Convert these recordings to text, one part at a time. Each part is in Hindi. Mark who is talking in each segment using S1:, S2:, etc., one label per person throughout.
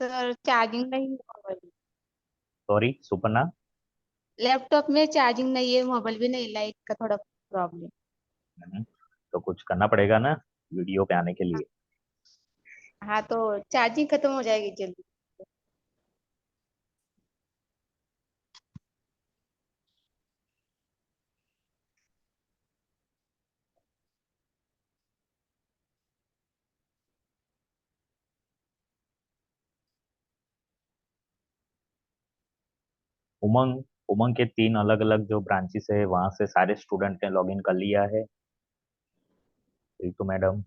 S1: सर चार्जिंग नहीं है मोबाइल।
S2: सॉरी सुपर्णा।
S1: लैपटॉप में चार्जिंग नहीं है, मोबाइल भी नहीं, लाइट का थोड़ा प्रॉब्लम।
S2: तो कुछ करना पड़ेगा ना वीडियो पे आने के लिए।
S1: हाँ तो चार्जिंग खत्म हो जाएगी जल्दी।
S2: उमंग उमंग के 3 अलग अलग जो ब्रांचेस है वहां से सारे स्टूडेंट ने लॉगिन कर लिया है। रितु मैडम।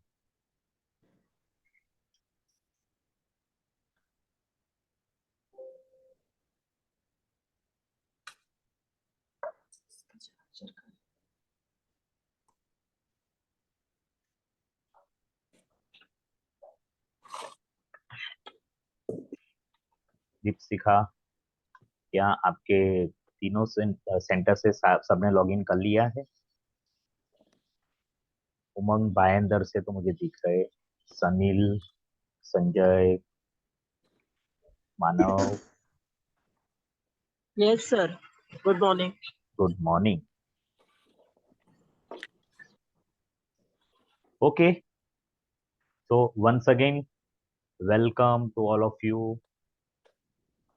S2: दीपशिखा, क्या आपके तीनों सेंटर से सबने लॉगिन कर लिया है? उमंग भायंदर से तो मुझे दिख रहे, सनील, संजय, मानव।
S3: Yes, sir. Good morning.
S2: Good morning. Okay, so once again welcome to all of you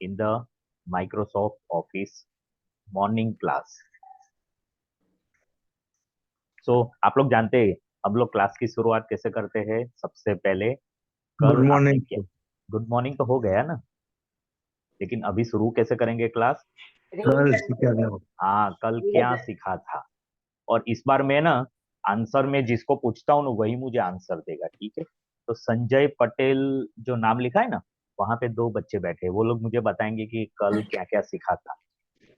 S2: in the Microsoft Office morning class. So आप लोग जानते हैं हम लोग क्लास की शुरुआत कैसे करते हैं? सबसे पहले
S4: गुड
S2: कल आपने क्या,
S4: मॉर्निंग
S2: गुड मॉर्निंग तो हो गया ना, लेकिन अभी शुरू कैसे करेंगे क्लास?
S4: सर। क्या
S2: हाँ, कल क्या सीखा था। और इस बार मैं ना आंसर में जिसको पूछता हूँ ना वही मुझे आंसर देगा, ठीक है? तो संजय पटेल जो नाम लिखा है ना, वहां पे 2 बच्चे बैठे हैं, वो लोग मुझे बताएंगे कि कल क्या क्या सीखा था।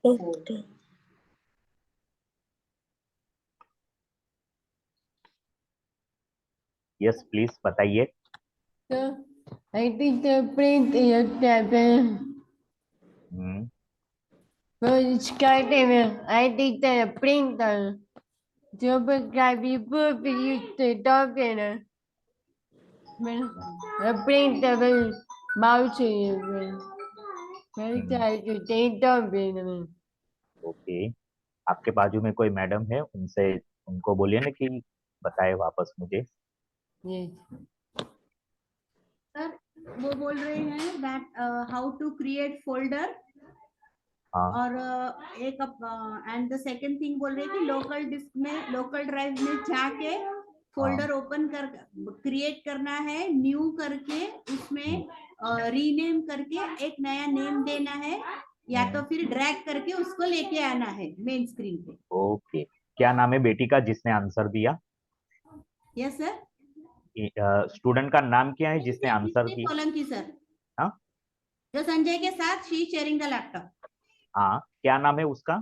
S3: Okay.
S2: यस प्लीज बताइए।
S5: So I think the print is seven.
S2: Hmm,
S5: So it's kind of I think the printer. Job can be put for you to talk in a the printer will mouse you. Very try to take up in a
S2: okay. आपके बाजू में कोई मैडम है, उनसे उनको बोलिए ना कि बताए वापस मुझे।
S5: yes.
S6: सर वो बोल रहे हैं that how to create folder
S2: हाँ।
S6: और एक एंड द सेकंड थिंग बोल रहे हैं कि लोकल डिस्क में लोकल ड्राइव में जाके फोल्डर ओपन कर क्रिएट करना है न्यू करके उसमें रीनेम करके एक नया नेम देना है या तो फिर ड्रैग करके उसको लेके आना है मेन स्क्रीन पे।
S2: ओके, क्या नाम है बेटी का जिसने आंसर दिया?
S6: Yes sir.
S2: स्टूडेंट का नाम क्या है जिसने आंसर दिया?
S6: सोलंकी सर।
S2: हाँ
S6: जो संजय के साथ शी शेयरिंग द लैपटॉप।
S2: हाँ, क्या नाम है उसका?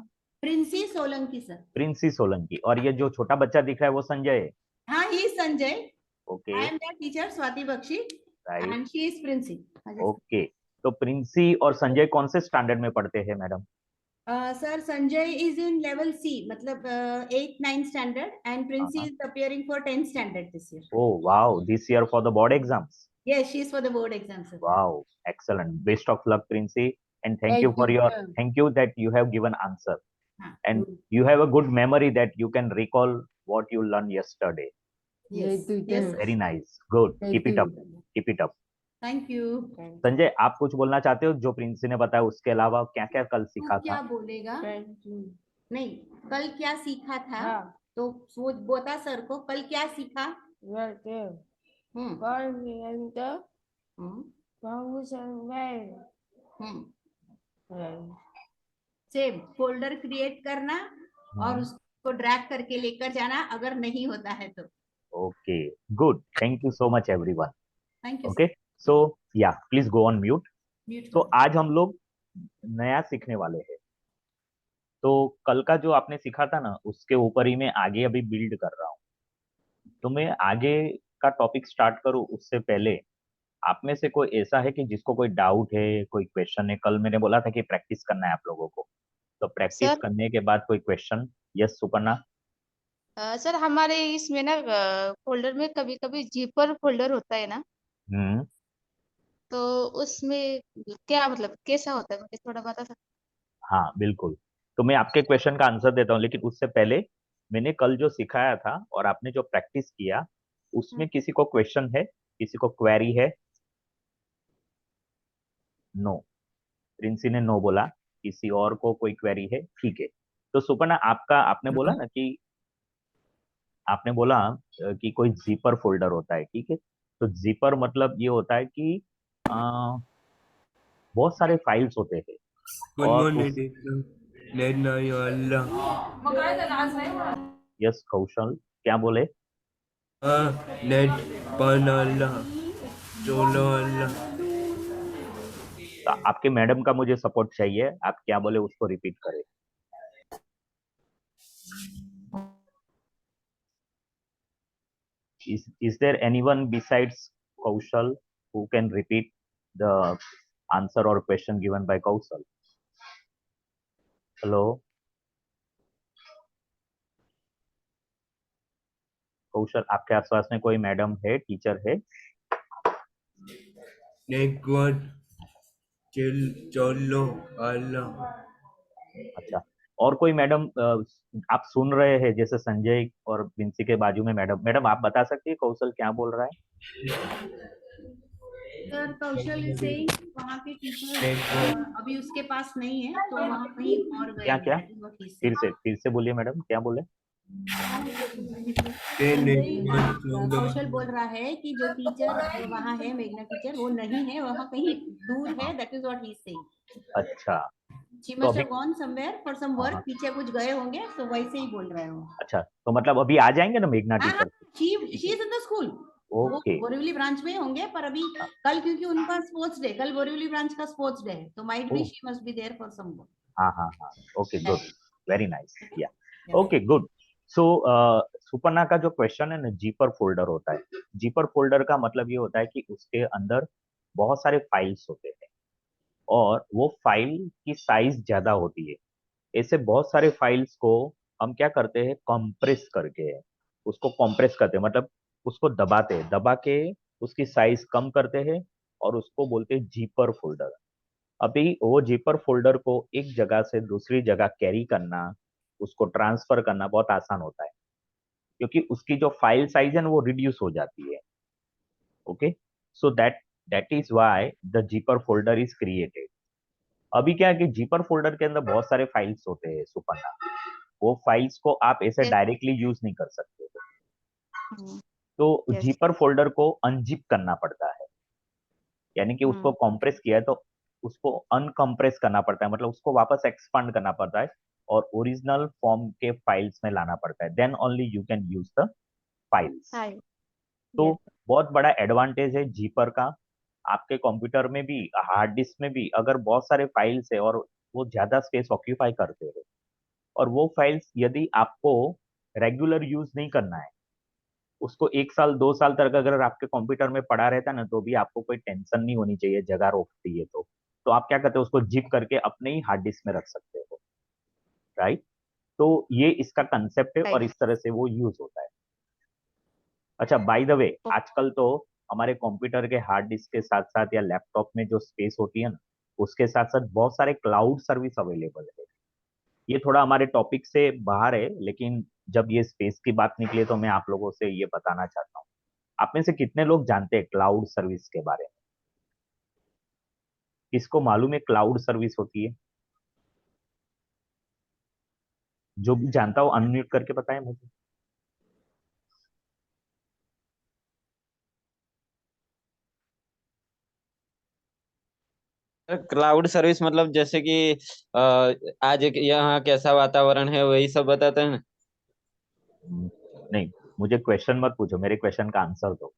S6: प्रिंसी सोलंकी सर।
S2: प्रिंसी सोलंकी। और ये जो छोटा बच्चा दिख रहा है वो संजय है?
S6: हाँ he Sanjay.
S2: Okay.
S6: I am the teacher Swati Bakshi
S2: right.
S6: And she is Princy.
S2: Okay, तो प्रिंसी और संजय कौन से स्टैंडर्ड में पढ़ते हैं madam?
S6: Sir Sanjay is in level C मतलब 8th 9th standard and Princy
S2: हाँ।
S6: Is appearing for 10th standard this year.
S2: Oh wow, this year for the board exams.
S6: Yes she is for the board exam sir.
S2: Wow, excellent. Best of luck, Princey, and
S5: Thank you, sir.
S2: thank you that you have given answer,
S6: हाँ
S2: and you have a good memory that you can recall what you learned yesterday.
S6: Yes
S5: Thank
S6: yes
S5: you.
S2: Very nice. Good.
S5: Thank
S2: Keep it up.
S5: you.
S2: Keep it up.
S6: Thank you.
S2: Sanjay, आप कुछ बोलना चाहते हो जो प्रिंसी ने बताया उसके अलावा क्या क्या कल
S6: तू
S2: सीखा
S6: क्या
S2: था?
S6: बोलेगा?
S5: Thank you.
S6: नहीं कल क्या सीखा था?
S5: हाँ.
S6: तो वो बता सर को कल क्या सीखा।
S5: Right there.
S6: Hmm
S5: Call me and the
S6: hmm
S5: promotion way.
S6: Hmm
S5: Right.
S6: Same folder create करना और उसको ड्रैग करके लेकर जाना अगर नहीं होता है तो।
S2: Okay, good, thank you so much everyone.
S6: Thank you
S2: okay,
S6: sir.
S2: So yeah please go on mute.
S6: Mute
S2: तो
S6: करो।
S2: आज हम लोग नया सीखने वाले हैं। तो कल का जो आपने सीखा था ना उसके ऊपर ही मैं आगे अभी बिल्ड कर रहा हूँ। तो मैं आगे का टॉपिक स्टार्ट करूँ उससे पहले आप में से कोई ऐसा है कि जिसको कोई डाउट है, कोई क्वेश्चन है? कल मैंने बोला था कि प्रैक्टिस करना है आप लोगों को, तो प्रैक्टिस
S1: सर
S2: करने के बाद कोई क्वेश्चन? यस सुपर्णा।
S1: सर हमारे इसमें ना फोल्डर में कभी कभी जीपर फोल्डर होता है ना,
S2: हम्म।
S1: तो उसमें क्या मतलब कैसा होता है, मुझे थोड़ा बता सकते
S2: हाँ बिल्कुल। तो मैं आपके क्वेश्चन का आंसर देता हूँ, लेकिन उससे पहले मैंने कल जो सिखाया था और आपने जो प्रैक्टिस किया, उसमें किसी को क्वेश्चन है, किसी को क्वेरी है? नो, प्रिंसी ने नो बोला। किसी और को कोई क्वेरी है? ठीक है। तो सुपर्णा, आपका आपने बोला ना कि आपने बोला कि कोई जीपर फोल्डर होता है, ठीक है। तो जीपर मतलब ये होता है कि अ, बहुत सारे फाइल्स होते हैं
S7: Good
S2: और
S7: morning,
S2: उस
S7: teacher. Net na yo Allah.
S2: Yes Kaushal, क्या बोले?
S7: Net pan Allah. Cholo Allah.
S2: तो आपके मैडम का मुझे सपोर्ट चाहिए, आप क्या बोले उसको रिपीट करें। is there anyone besides Kaushal who can repeat the answer or question given by Kaushal? Hello, कौशल, आपके आसपास में कोई मैडम है, टीचर है?
S7: Net one. Cholo Allah.
S2: अच्छा, और कोई मैडम आप सुन रहे हैं, जैसे संजय और विंसी के बाजू में मैडम, मैडम आप बता सकती है कौशल क्या बोल रहा है?
S6: सर कौशल इज सेइंग वहाँ के टीचर
S7: Net one.
S6: अभी उसके पास नहीं है, तो वहाँ कहीं और गए
S2: क्या
S6: हैं,
S2: क्या?
S6: that is what he said.
S2: फिर से बोलिए मैडम, क्या बोले?
S7: Net one. Cholo.
S6: कौशल बोल रहा है कि जो टीचर वहाँ है, मेघना टीचर, वो नहीं है, वहाँ कहीं दूर है, that is what he is saying.
S2: अच्छा,
S6: शी
S2: तो
S6: मस्ट
S2: अभी
S6: have gone somewhere for some work,
S2: हाँ,
S6: पीछे कुछ गए होंगे, तो वैसे ही बोल रहे हो.
S2: अच्छा, तो मतलब अभी आ जाएंगे ना मेघना
S6: हाँ हाँ,
S2: teacher?
S6: She is in the school. वो
S2: ओके,
S6: बोरीवली ब्रांच में होंगे, पर अभी कल क्योंकि उनका स्पोर्ट्स डे, कल बोरीवली ब्रांच का स्पोर्ट्स डे है, तो might be she must be there for some work.
S2: हाँ हाँ हाँ, okay good, very nice, yeah
S6: Yeah.
S2: Okay good. So Suparna का जो क्वेश्चन है ना, जीपर फोल्डर होता है. जीपर फोल्डर का मतलब ये होता है कि उसके अंदर बहुत सारे फाइल्स होते हैं और वो फाइल की साइज ज्यादा होती है. ऐसे बहुत सारे फाइल्स को हम क्या करते हैं, कंप्रेस करके उसको कंप्रेस करते हैं, मतलब उसको दबाते हैं, दबा के उसकी साइज कम करते हैं और उसको बोलते हैं जीपर फोल्डर. अभी वो जीपर फोल्डर को एक जगह से दूसरी जगह कैरी करना, उसको ट्रांसफर करना बहुत आसान होता है, क्योंकि उसकी जो फाइल साइज है ना वो रिड्यूस हो जाती है. Okay, so that is why the zipper folder is created. अभी क्या है कि जीपर फोल्डर के अंदर बहुत सारे फाइल्स होते हैं सुपर्णा, वो फाइल्स को आप ऐसे
S1: हैं?
S2: डायरेक्टली यूज नहीं कर सकते.
S1: हम्म,
S2: तो
S1: यस.
S2: जीपर फोल्डर को अनजिप करना पड़ता है, यानी कि उसको कंप्रेस किया है तो उसको अनकंप्रेस करना पड़ता है, मतलब उसको वापस एक्सपांड करना पड़ता है और ओरिजिनल फॉर्म के फाइल्स में लाना पड़ता है, then only you can use the files.
S1: Hi.
S2: तो
S1: यस.
S2: बहुत बड़ा एडवांटेज है जीपर का. आपके कंप्यूटर में भी, हार्ड डिस्क में भी अगर बहुत सारे फाइल्स है और वो ज्यादा स्पेस ऑक्यूपाई करते हैं, और वो फाइल्स यदि आपको रेगुलर यूज नहीं करना है, उसको 1 साल 2 साल तक अगर आपके कंप्यूटर में पड़ा रहता है ना, तो भी आपको कोई टेंशन नहीं होनी चाहिए, जगह रोकती है तो आप क्या करते हो, उसको जिप करके अपने ही हार्ड डिस्क में रख सकते हो, राइट. तो ये इसका कंसेप्ट है और
S1: राइट.
S2: इस तरह से वो यूज होता है. अच्छा, बाय द वे, आजकल तो हमारे कंप्यूटर के हार्ड डिस्क के साथ साथ या लैपटॉप में जो स्पेस होती है ना, उसके साथ साथ बहुत सारे क्लाउड सर्विस अवेलेबल है. ये थोड़ा हमारे टॉपिक से बाहर है, लेकिन जब ये स्पेस की बात निकली तो मैं आप लोगों से ये बताना चाहता हूँ. आप में से कितने लोग जानते हैं क्लाउड सर्विस के बारे में? किसको मालूम है क्लाउड सर्विस होती है? जो भी जानता हो अनम्यूट करके बताएं मुझे.
S8: क्लाउड सर्विस मतलब जैसे कि अ, आज एक यहाँ कैसा वातावरण है वही सब बताते हैं ना।
S2: नहीं, मुझे क्वेश्चन मत पूछो, मेरे क्वेश्चन का आंसर दो.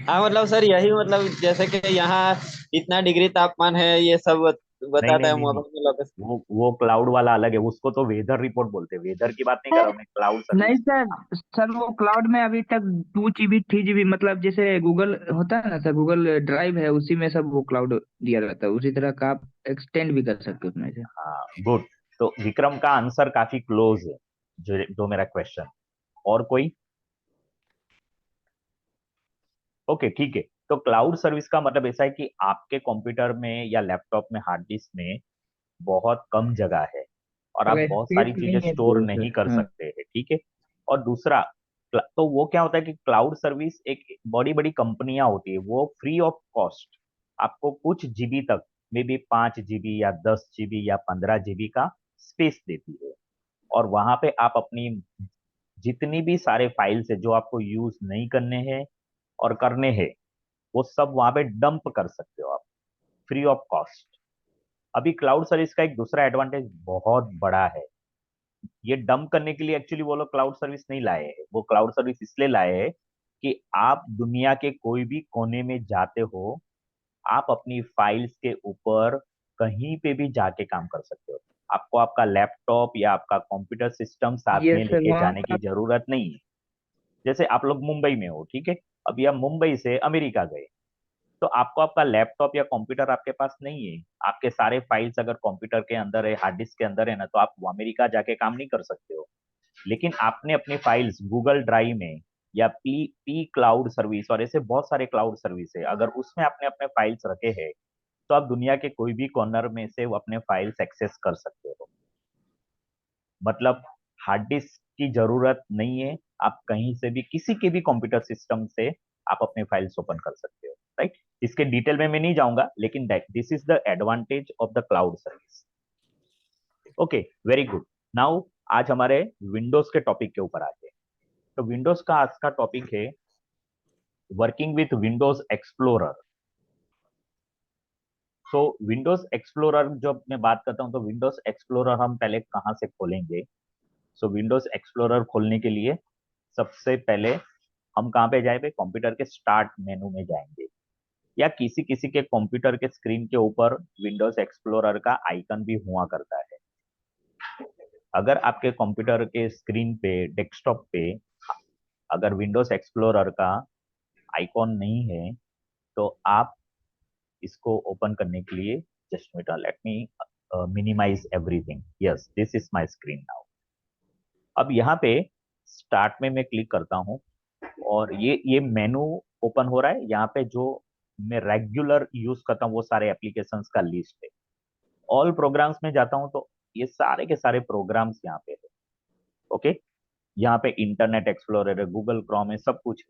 S8: हाँ मतलब सर यही मतलब जैसे कि यहाँ इतना डिग्री तापमान है ये सब
S2: नहीं
S8: बताता
S2: नहीं
S8: है
S2: नहीं नहीं,
S8: मोबाइल में लोकेशन।
S2: वो क्लाउड वाला अलग है, उसको तो वेदर रिपोर्ट बोलते हैं. वेदर की बात नहीं कर रहा हूँ मैं, क्लाउड
S9: नहीं
S2: सर्विस.
S9: सर, सर वो क्लाउड में अभी तक 2 GB 3 GB, मतलब जैसे गूगल होता है ना सर, गूगल ड्राइव है, उसी में सब वो क्लाउड दिया रहता है, उसी तरह का आप एक्सटेंड भी कर सकते हो उसमें से।
S2: हाँ गुड. तो विक्रम का आंसर काफी क्लोज है जो मेरा क्वेश्चन. और कोई? ओके ठीक है. तो क्लाउड सर्विस का मतलब ऐसा है कि आपके कंप्यूटर में या लैपटॉप में हार्ड डिस्क में बहुत कम जगह है और आप
S9: अगर
S2: बहुत
S9: स्पेस
S2: सारी चीजें
S9: नहीं है
S2: स्टोर
S9: तो
S2: नहीं
S9: फिर
S2: कर सकते हैं, ठीक है। और दूसरा, तो वो क्या होता है कि क्लाउड सर्विस एक बड़ी बड़ी कंपनियां होती है, वो फ्री ऑफ कॉस्ट आपको कुछ जीबी तक, मे बी 5 GB या 10 GB या 15 GB का स्पेस देती है। और वहां पे आप अपनी जितनी भी सारे फाइल्स है जो आपको यूज नहीं करने हैं और करने हैं, वो सब वहां पे डंप कर सकते हो आप, फ्री ऑफ कॉस्ट। अभी क्लाउड सर्विस का एक दूसरा एडवांटेज बहुत बड़ा है। ये डंप करने के लिए एक्चुअली वो लोग क्लाउड सर्विस नहीं लाए हैं, वो क्लाउड सर्विस इसलिए लाए हैं कि आप दुनिया के कोई भी कोने में जाते हो, आप अपनी फाइल्स के ऊपर कहीं पे भी जाके काम कर सकते हो। आपको आपका लैपटॉप या आपका कंप्यूटर सिस्टम साथ
S9: ये
S2: में
S9: सर
S2: लेके
S9: वहाँ
S2: जाने
S9: का
S2: की जरूरत नहीं है। जैसे आप लोग मुंबई में हो, ठीक है, अभी आप मुंबई से अमेरिका गए, तो आपको आपका लैपटॉप या कंप्यूटर आपके पास नहीं है, आपके सारे फाइल्स अगर कंप्यूटर के अंदर है, हार्ड डिस्क के अंदर है ना, तो आप अमेरिका जाके काम नहीं कर सकते हो। लेकिन आपने अपनी फाइल्स गूगल ड्राइव में या पी पी क्लाउड सर्विस और ऐसे बहुत सारे क्लाउड सर्विस है, अगर उसमें आपने अपने फाइल्स रखे हैं, तो आप दुनिया के कोई भी कॉर्नर में से वो अपने फाइल्स एक्सेस कर सकते हो। मतलब हार्ड डिस्क की जरूरत नहीं है, आप कहीं से भी किसी के भी कंप्यूटर सिस्टम से आप अपने फाइल्स ओपन कर सकते हो, राइट। इसके डिटेल में मैं नहीं जाऊंगा, लेकिन this is the advantage of the cloud service. Okay, very good. Now आज हमारे विंडोज के टॉपिक के ऊपर आते हैं। तो विंडोज का आज का टॉपिक है वर्किंग विथ विंडोज एक्सप्लोरर। तो विंडोज एक्सप्लोरर जब मैं बात करता हूं, तो विंडोज एक्सप्लोरर हम पहले कहां से खोलेंगे। सो विंडोज एक्सप्लोरर खोलने के लिए सबसे पहले हम कहाँ पे जाएंगे, कंप्यूटर के स्टार्ट मेनू में जाएंगे, या किसी किसी के कंप्यूटर के स्क्रीन के ऊपर विंडोज एक्सप्लोरर का आइकन भी हुआ करता है। अगर आपके कंप्यूटर के स्क्रीन पे, डेस्कटॉप पे अगर विंडोज एक्सप्लोरर का आइकॉन नहीं है, तो आप इसको ओपन करने के लिए, just minute, let me minimize everything. Yes, this is my screen now. अब यहाँ पे स्टार्ट में मैं क्लिक करता हूँ और ये मेनू ओपन हो रहा है। यहाँ पे जो मैं रेगुलर यूज करता हूँ वो सारे एप्लीकेशंस का लिस्ट है। ऑल प्रोग्राम्स में जाता हूँ तो ये सारे के सारे प्रोग्राम्स यहाँ पे है। ओके, यहाँ पे इंटरनेट एक्सप्लोरर है, गूगल क्रोम है, सब कुछ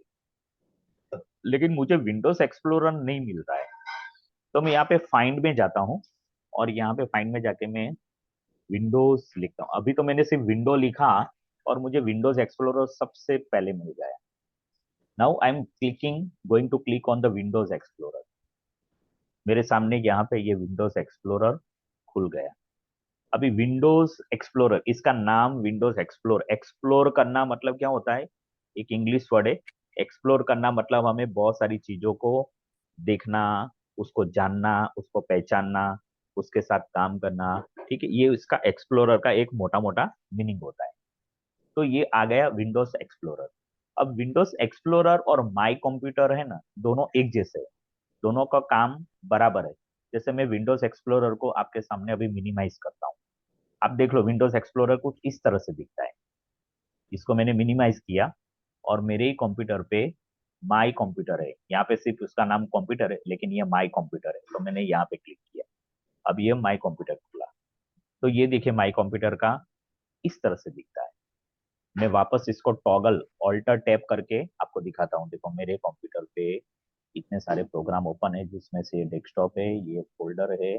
S2: है, लेकिन मुझे विंडोज एक्सप्लोरर नहीं मिल रहा है। तो मैं यहाँ पे फाइंड में जाता हूँ और यहाँ पे फाइंड में जाके मैं विंडोज लिखता हूँ। अभी तो मैंने सिर्फ विंडो लिखा और मुझे विंडोज एक्सप्लोरर सबसे पहले मिल गया। Now I am clicking, going to click on the Windows Explorer. मेरे सामने यहाँ पे ये विंडोज एक्सप्लोरर खुल गया। अभी विंडोज एक्सप्लोरर, इसका नाम विंडोज एक्सप्लोर, एक्सप्लोर करना मतलब क्या होता है, एक इंग्लिश वर्ड है। एक्सप्लोर करना मतलब हमें बहुत सारी चीजों को देखना, उसको जानना, उसको पहचानना, उसके साथ काम करना, ठीक है। ये इसका एक्सप्लोरर का एक मोटा मोटा मीनिंग होता है। तो ये आ गया विंडोज एक्सप्लोरर। अब विंडोज एक्सप्लोरर और माई कंप्यूटर है ना, दोनों एक जैसे है, दोनों का काम बराबर है। जैसे मैं विंडोज एक्सप्लोरर को आपके सामने अभी मिनिमाइज करता हूँ, आप देख लो विंडोज एक्सप्लोरर कुछ इस तरह से दिखता है। इसको मैंने मिनिमाइज किया और मेरे ही कंप्यूटर पे माई कंप्यूटर है, यहाँ पे सिर्फ उसका नाम कंप्यूटर है, लेकिन ये माई कंप्यूटर है, तो मैंने यहाँ पे क्लिक किया। अब ये माई कंप्यूटर खुला। तो ये देखिए माई कंप्यूटर का इस तरह से दिखता है। मैं वापस इसको टॉगल ऑल्टर टैप करके आपको दिखाता हूँ। देखो मेरे कंप्यूटर पे इतने सारे प्रोग्राम ओपन है, जिसमें से डेस्कटॉप है, ये फोल्डर है,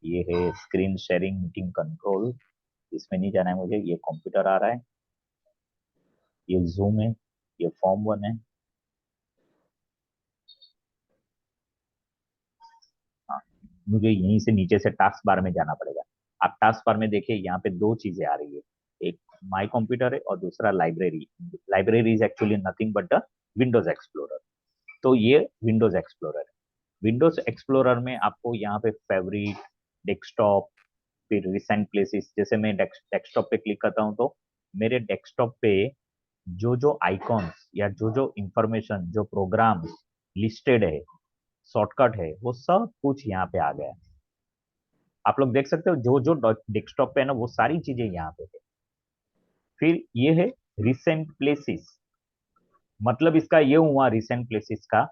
S2: ये है स्क्रीन शेयरिंग मीटिंग कंट्रोल, इसमें नहीं जाना है मुझे, ये कंप्यूटर आ रहा है, ये जूम है, ये फॉर्म 1 है। हाँ, मुझे यहीं से नीचे से टास्क बार में जाना पड़ेगा। आप टास्क बार में देखिए यहाँ पे दो चीजें आ रही है, एक माई कंप्यूटर है और दूसरा library. Library is actually nothing but the Windows explorer. तो ये विंडोज एक्सप्लोरर है। विंडोज एक्सप्लोरर में आपको यहाँ पे फेवरेट, डेस्कटॉप, फिर रिसेंट प्लेसेस, जैसे मैं डेस्कटॉप पे क्लिक करता हूँ तो मेरे डेस्कटॉप पे जो जो आइकॉन्स या जो जो इंफॉर्मेशन, जो प्रोग्राम्स लिस्टेड है, शॉर्टकट है, वो सब कुछ यहाँ पे आ गया है। आप लोग देख सकते हो जो जो डेस्कटॉप पे है ना, वो सारी चीजें यहाँ पे है। फिर ये है रिसेंट प्लेसेस। मतलब इसका ये हुआ रिसेंट प्लेसेस का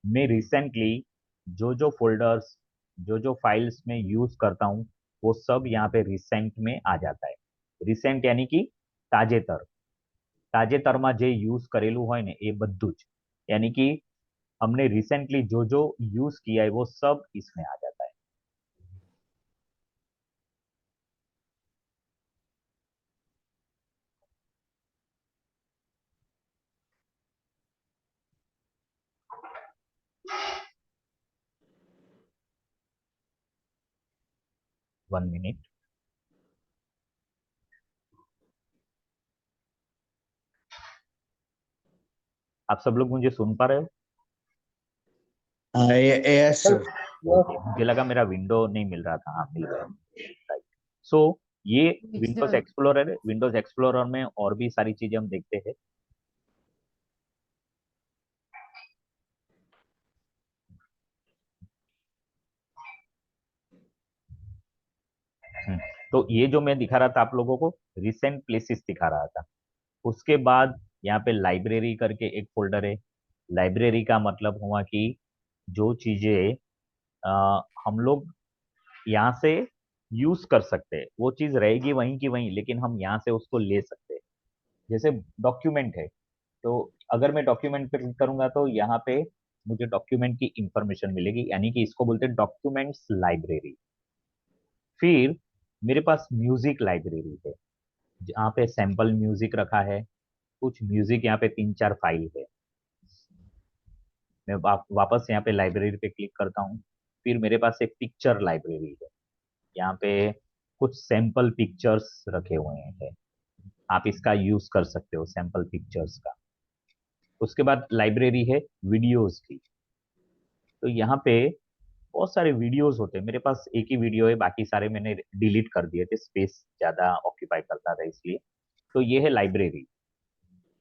S2: मैं रिसेंटली जो फोल्डर्स जो फाइल्स में यूज करता हूँ वो सब यहाँ पे रिसेंट में आ जाता है। रिसेंट यानी कि ताजेतर, તાજેતરમાં જે યુઝ કરેલું હોય ને એ બધું જ, यानी कि हमने रिसेंटली जो जो यूज किया है वो सब इसमें आ जाता है। One minute. आप सब लोग मुझे सुन पा रहे हो?
S4: yes sir.
S2: ओके, मुझे लगा मेरा विंडो नहीं मिल रहा था। हाँ, मिल गया। राइट। सो ये विंडोज एक्सप्लोरर है। विंडोज एक्सप्लोरर में और भी सारी चीजें हम देखते हैं। तो ये जो मैं दिखा रहा था आप लोगों को, रिसेंट प्लेसेस दिखा रहा था। उसके बाद यहाँ पे लाइब्रेरी करके एक फोल्डर है। लाइब्रेरी का मतलब हुआ कि जो चीजें हम लोग यहाँ से यूज कर सकते हैं वो चीज रहेगी वहीं की वहीं, लेकिन हम यहाँ से उसको ले सकते हैं। जैसे डॉक्यूमेंट है, तो अगर मैं डॉक्यूमेंट पे क्लिक करूंगा तो यहाँ पे मुझे डॉक्यूमेंट की इंफॉर्मेशन मिलेगी, यानी कि इसको बोलते हैं डॉक्यूमेंट्स लाइब्रेरी। फिर मेरे पास म्यूजिक लाइब्रेरी है, जहाँ पे सैंपल म्यूजिक रखा है। कुछ म्यूजिक यहाँ पे 3-4 फाइल है। मैं वापस यहाँ पे लाइब्रेरी पे क्लिक करता हूँ। फिर मेरे पास एक पिक्चर लाइब्रेरी है, यहाँ पे कुछ सैंपल पिक्चर्स रखे हुए हैं। आप इसका यूज कर सकते हो सैंपल पिक्चर्स का। उसके बाद लाइब्रेरी है वीडियोस की। तो यहाँ पे बहुत सारे वीडियोस होते हैं। मेरे पास एक ही वीडियो है, बाकी सारे मैंने डिलीट कर दिए थे, स्पेस ज्यादा ऑक्यूपाई करता था इसलिए। तो ये है लाइब्रेरी।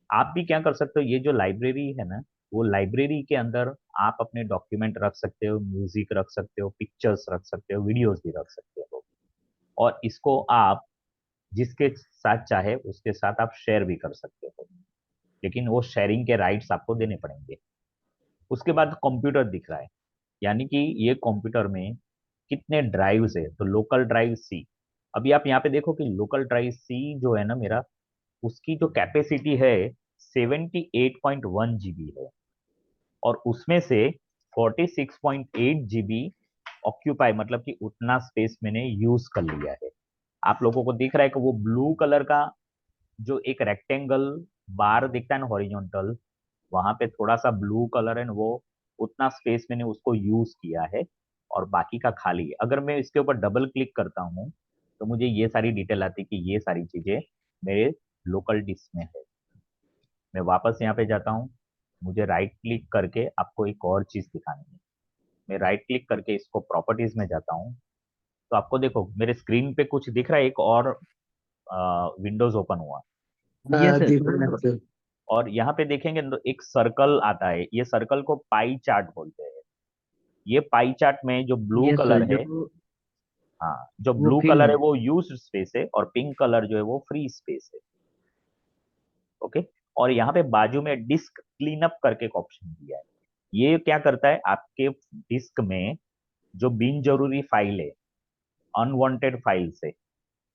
S2: आप भी क्या कर सकते हो, ये जो लाइब्रेरी है ना, वो लाइब्रेरी के अंदर आप अपने डॉक्यूमेंट रख सकते हो, म्यूजिक रख सकते हो, पिक्चर्स रख सकते हो, वीडियोस भी रख सकते हो। और इसको आप जिसके साथ चाहे उसके साथ आप शेयर भी कर सकते हो, लेकिन वो शेयरिंग के राइट्स आपको देने पड़ेंगे। उसके बाद कंप्यूटर दिख रहा है, यानी कि ये कंप्यूटर में कितने ड्राइव्स है। तो लोकल ड्राइव सी, अभी आप यहाँ पे देखो कि लोकल ड्राइव सी जो है ना मेरा, उसकी जो कैपेसिटी है 78.1 जीबी है, और उसमें से 46.8 जीबी ऑक्यूपाई, मतलब कि उतना स्पेस मैंने यूज कर लिया है। आप लोगों को दिख रहा है कि वो ब्लू कलर का जो एक रेक्टेंगल बार दिखता है ना हॉरिजॉन्टल, वहां पे थोड़ा सा ब्लू कलर है ना, वो उतना स्पेस मैंने उसको यूज किया है और बाकी का खाली है। अगर मैं इसके ऊपर डबल क्लिक करता हूँ तो मुझे ये सारी डिटेल आती है कि ये सारी चीजें मेरे लोकल डिस्क में है। मैं वापस यहाँ पे जाता हूँ, मुझे राइट क्लिक करके आपको एक और चीज दिखानी है। मैं राइट क्लिक करके इसको प्रॉपर्टीज में जाता हूँ, तो आपको देखो मेरे स्क्रीन पे कुछ दिख रहा है, एक और विंडोज ओपन हुआ।
S9: Yes sir.
S4: different sir.
S2: और यहाँ पे देखेंगे तो एक सर्कल आता है, ये सर्कल को पाई चार्ट बोलते हैं। ये पाई चार्ट में जो ब्लू
S9: यस
S2: कलर
S9: सर,
S2: है,
S9: जो
S2: हाँ, जो
S9: वो
S2: ब्लू
S9: फिल
S2: कलर
S9: है।
S2: है वो यूज स्पेस है और पिंक कलर जो है वो फ्री स्पेस है। ओके। और यहाँ पे बाजू में डिस्क क्लीन अप करके एक ऑप्शन दिया है। ये क्या करता है, आपके डिस्क में जो बिन जरूरी फाइल है, अनवांटेड फाइल्स है,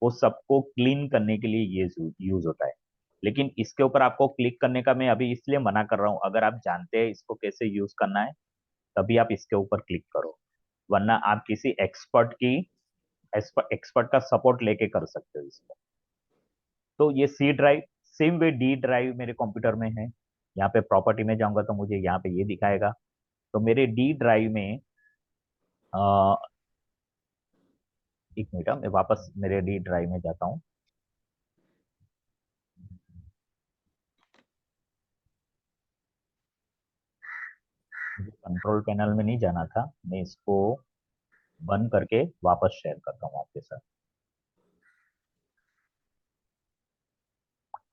S2: वो सबको क्लीन करने के लिए ये यूज होता है। लेकिन इसके ऊपर आपको क्लिक करने का मैं अभी इसलिए मना कर रहा हूँ, अगर आप जानते हैं इसको कैसे यूज करना है तभी आप इसके ऊपर क्लिक करो, वरना आप किसी एक्सपर्ट का सपोर्ट लेके कर सकते हो इसको। तो ये C drive, same way D drive मेरे कंप्यूटर में है। यहाँ पे प्रॉपर्टी में जाऊंगा तो मुझे यहाँ पे ये दिखाएगा। तो मेरे डी ड्राइव में एक मिनट, मैं वापस मेरे डी ड्राइव में जाता हूँ। मुझे कंट्रोल पैनल में नहीं जाना था, मैं इसको बंद करके वापस शेयर करता हूँ आपके साथ।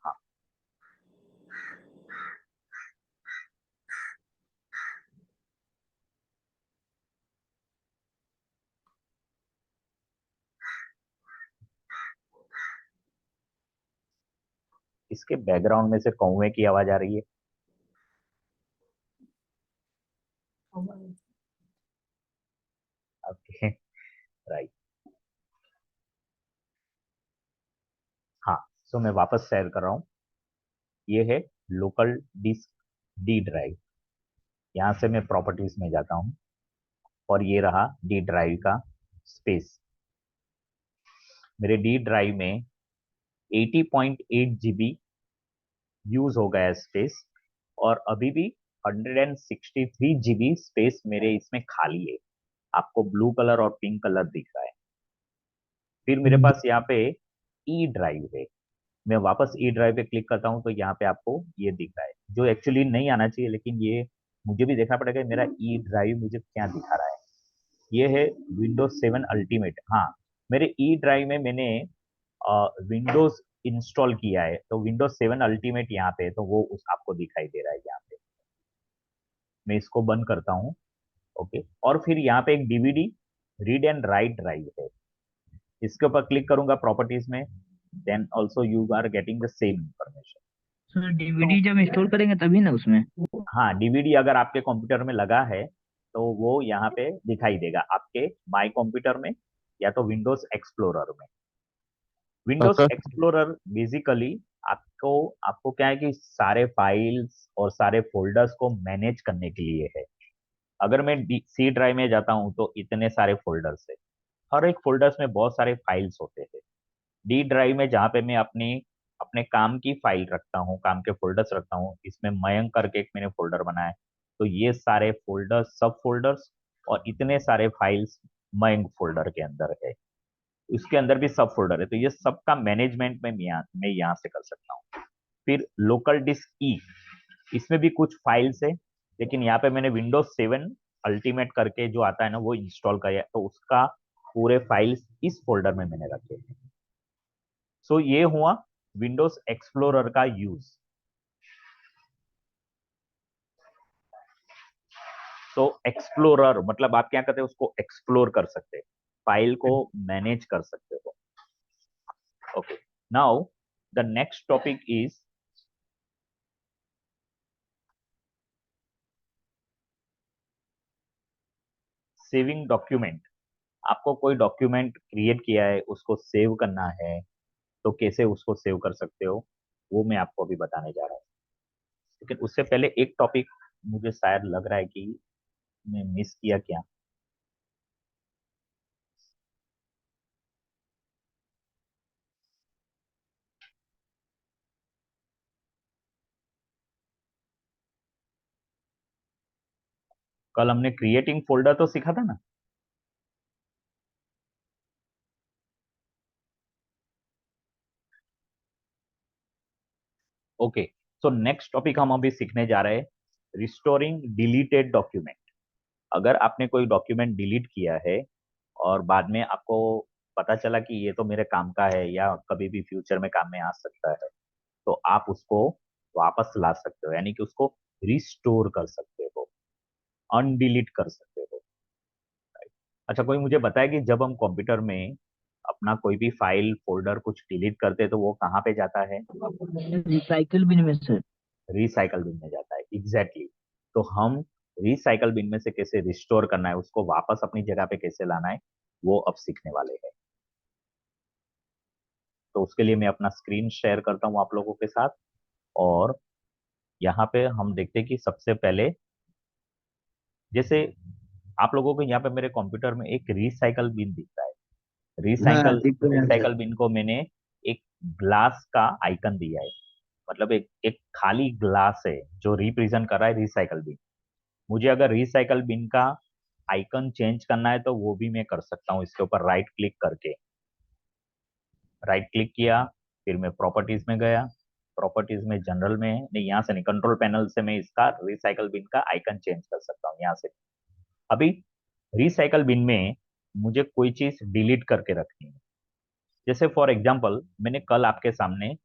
S2: हाँ, इसके बैकग्राउंड में से कौवे की आवाज आ रही है। ड्राइव। हाँ, सो मैं वापस शेयर कर रहा हूँ। ये है लोकल डिस्क डी ड्राइव। यहाँ से मैं प्रॉपर्टीज में जाता हूँ और ये रहा डी ड्राइव का स्पेस। मेरे डी ड्राइव में 80.8 GB यूज हो गया स्पेस और अभी भी 163 GB स्पेस मेरे इसमें खाली है। आपको ब्लू कलर और पिंक कलर दिख रहा है। फिर मेरे पास यहाँ पे ई ड्राइव है। मैं वापस ई ड्राइव पे क्लिक करता हूँ तो यहाँ पे आपको ये दिख रहा है, जो एक्चुअली नहीं आना चाहिए, लेकिन ये मुझे भी देखना पड़ेगा मेरा ई ड्राइव मुझे क्या दिखा रहा है। ये है विंडोज 7 अल्टीमेट। हाँ, मेरे ई ड्राइव में मैंने विंडोज इंस्टॉल किया है, तो विंडोज 7 अल्टीमेट यहाँ पे, तो वो उस आपको दिखाई दे रहा है यहाँ पे। मैं इसको बंद करता हूँ। ओके, और फिर यहाँ पे एक DVD read and write drive है। इसके ऊपर क्लिक करूंगा प्रॉपर्टीज में, then also you are getting the same information.
S9: Sir DVD जब इंस्टॉल करेंगे तभी ना उसमें?
S2: हाँ, डीवीडी अगर आपके कंप्यूटर में लगा है तो वो यहाँ पे दिखाई देगा आपके माई कंप्यूटर में या तो विंडोज एक्सप्लोरर में। विंडोज एक्सप्लोरर बेसिकली आपको आपको क्या है कि सारे फाइल्स और सारे फोल्डर्स को मैनेज करने के लिए है। अगर मैं सी ड्राइव में जाता हूँ तो इतने सारे फोल्डर्स है, हर एक फोल्डर्स में बहुत सारे फाइल्स होते हैं। डी ड्राइव में जहाँ पे मैं अपनी अपने काम की फाइल रखता हूँ, काम के फोल्डर्स रखता हूँ, इसमें मयंक करके एक मैंने फोल्डर बनाया है, तो ये सारे फोल्डर्स, सब फोल्डर्स और इतने सारे फाइल्स मयंक फोल्डर के अंदर है। उसके अंदर भी सब फोल्डर है, तो ये सब का मैनेजमेंट मैं यहाँ से कर सकता हूँ। फिर लोकल डिस्क ई, इसमें भी कुछ फाइल्स है, लेकिन यहाँ पे मैंने विंडोज 7 अल्टीमेट करके जो आता है ना वो इंस्टॉल किया, तो उसका पूरे फाइल्स इस फोल्डर में मैंने रखे हैं। सो ये हुआ विंडोज एक्सप्लोरर का यूज। तो एक्सप्लोरर मतलब आप क्या करते हैं, उसको एक्सप्लोर कर सकते हैं, फाइल को मैनेज कर सकते हो। Okay, now the next topic is saving document. आपको कोई डॉक्यूमेंट क्रिएट किया है, उसको सेव करना है, तो कैसे उसको सेव कर सकते हो वो मैं आपको अभी बताने जा रहा हूँ। लेकिन उससे पहले एक टॉपिक मुझे शायद लग रहा है कि मैं मिस किया क्या। कल हमने क्रिएटिंग फोल्डर तो सीखा था ना। ओके, सो नेक्स्ट टॉपिक हम अभी सीखने जा रहे हैं रिस्टोरिंग डिलीटेड डॉक्यूमेंट। अगर आपने कोई डॉक्यूमेंट डिलीट किया है और बाद में आपको पता चला कि ये तो मेरे काम का है या कभी भी फ्यूचर में काम में आ सकता है, तो आप उसको वापस ला सकते हो, यानी कि उसको रिस्टोर कर सकते हो, अनडिलीट कर सकते हो। अच्छा, कोई मुझे बताए कि जब हम कंप्यूटर में अपना कोई भी फाइल फोल्डर कुछ डिलीट करते हैं तो वो कहाँ पे जाता है?
S9: रिसाइकल बिन में सर।
S2: रिसाइकल बिन में जाता है, एग्जैक्टली। तो हम रिसाइकल बिन में से कैसे रिस्टोर करना है, उसको वापस अपनी जगह पे कैसे लाना है, वो अब सीखने वाले हैं। तो उसके लिए मैं अपना स्क्रीन शेयर करता हूँ आप लोगों के साथ, और यहाँ पे हम देखते हैं कि सबसे पहले जैसे आप लोगों को यहाँ पे मेरे कंप्यूटर में एक रिसाइकल बिन दिख रहा है।
S4: हाँ
S2: रिसाइकल
S4: दिख तो रहा है सर।
S2: रिसाइकल बिन को मैंने एक ग्लास का आइकन दिया है, मतलब एक एक खाली ग्लास है जो रिप्रेजेंट कर रहा है रिसाइकल बिन। मुझे अगर रिसाइकल बिन का आइकन चेंज करना है तो वो भी मैं कर सकता हूँ, इसके ऊपर राइट क्लिक करके। राइट क्लिक किया, फिर मैं प्रॉपर्टीज में गया, प्रॉपर्टीज में जनरल में नहीं, यहाँ से नहीं, कंट्रोल पैनल से मैं इसका रिसाइकल बिन का आइकन चेंज कर सकता हूँ यहाँ से। अभी रिसाइकल बिन में मुझे कोई चीज डिलीट करके रखनी है। जैसे फॉर एग्जाम्पल मैंने कल आपके सामने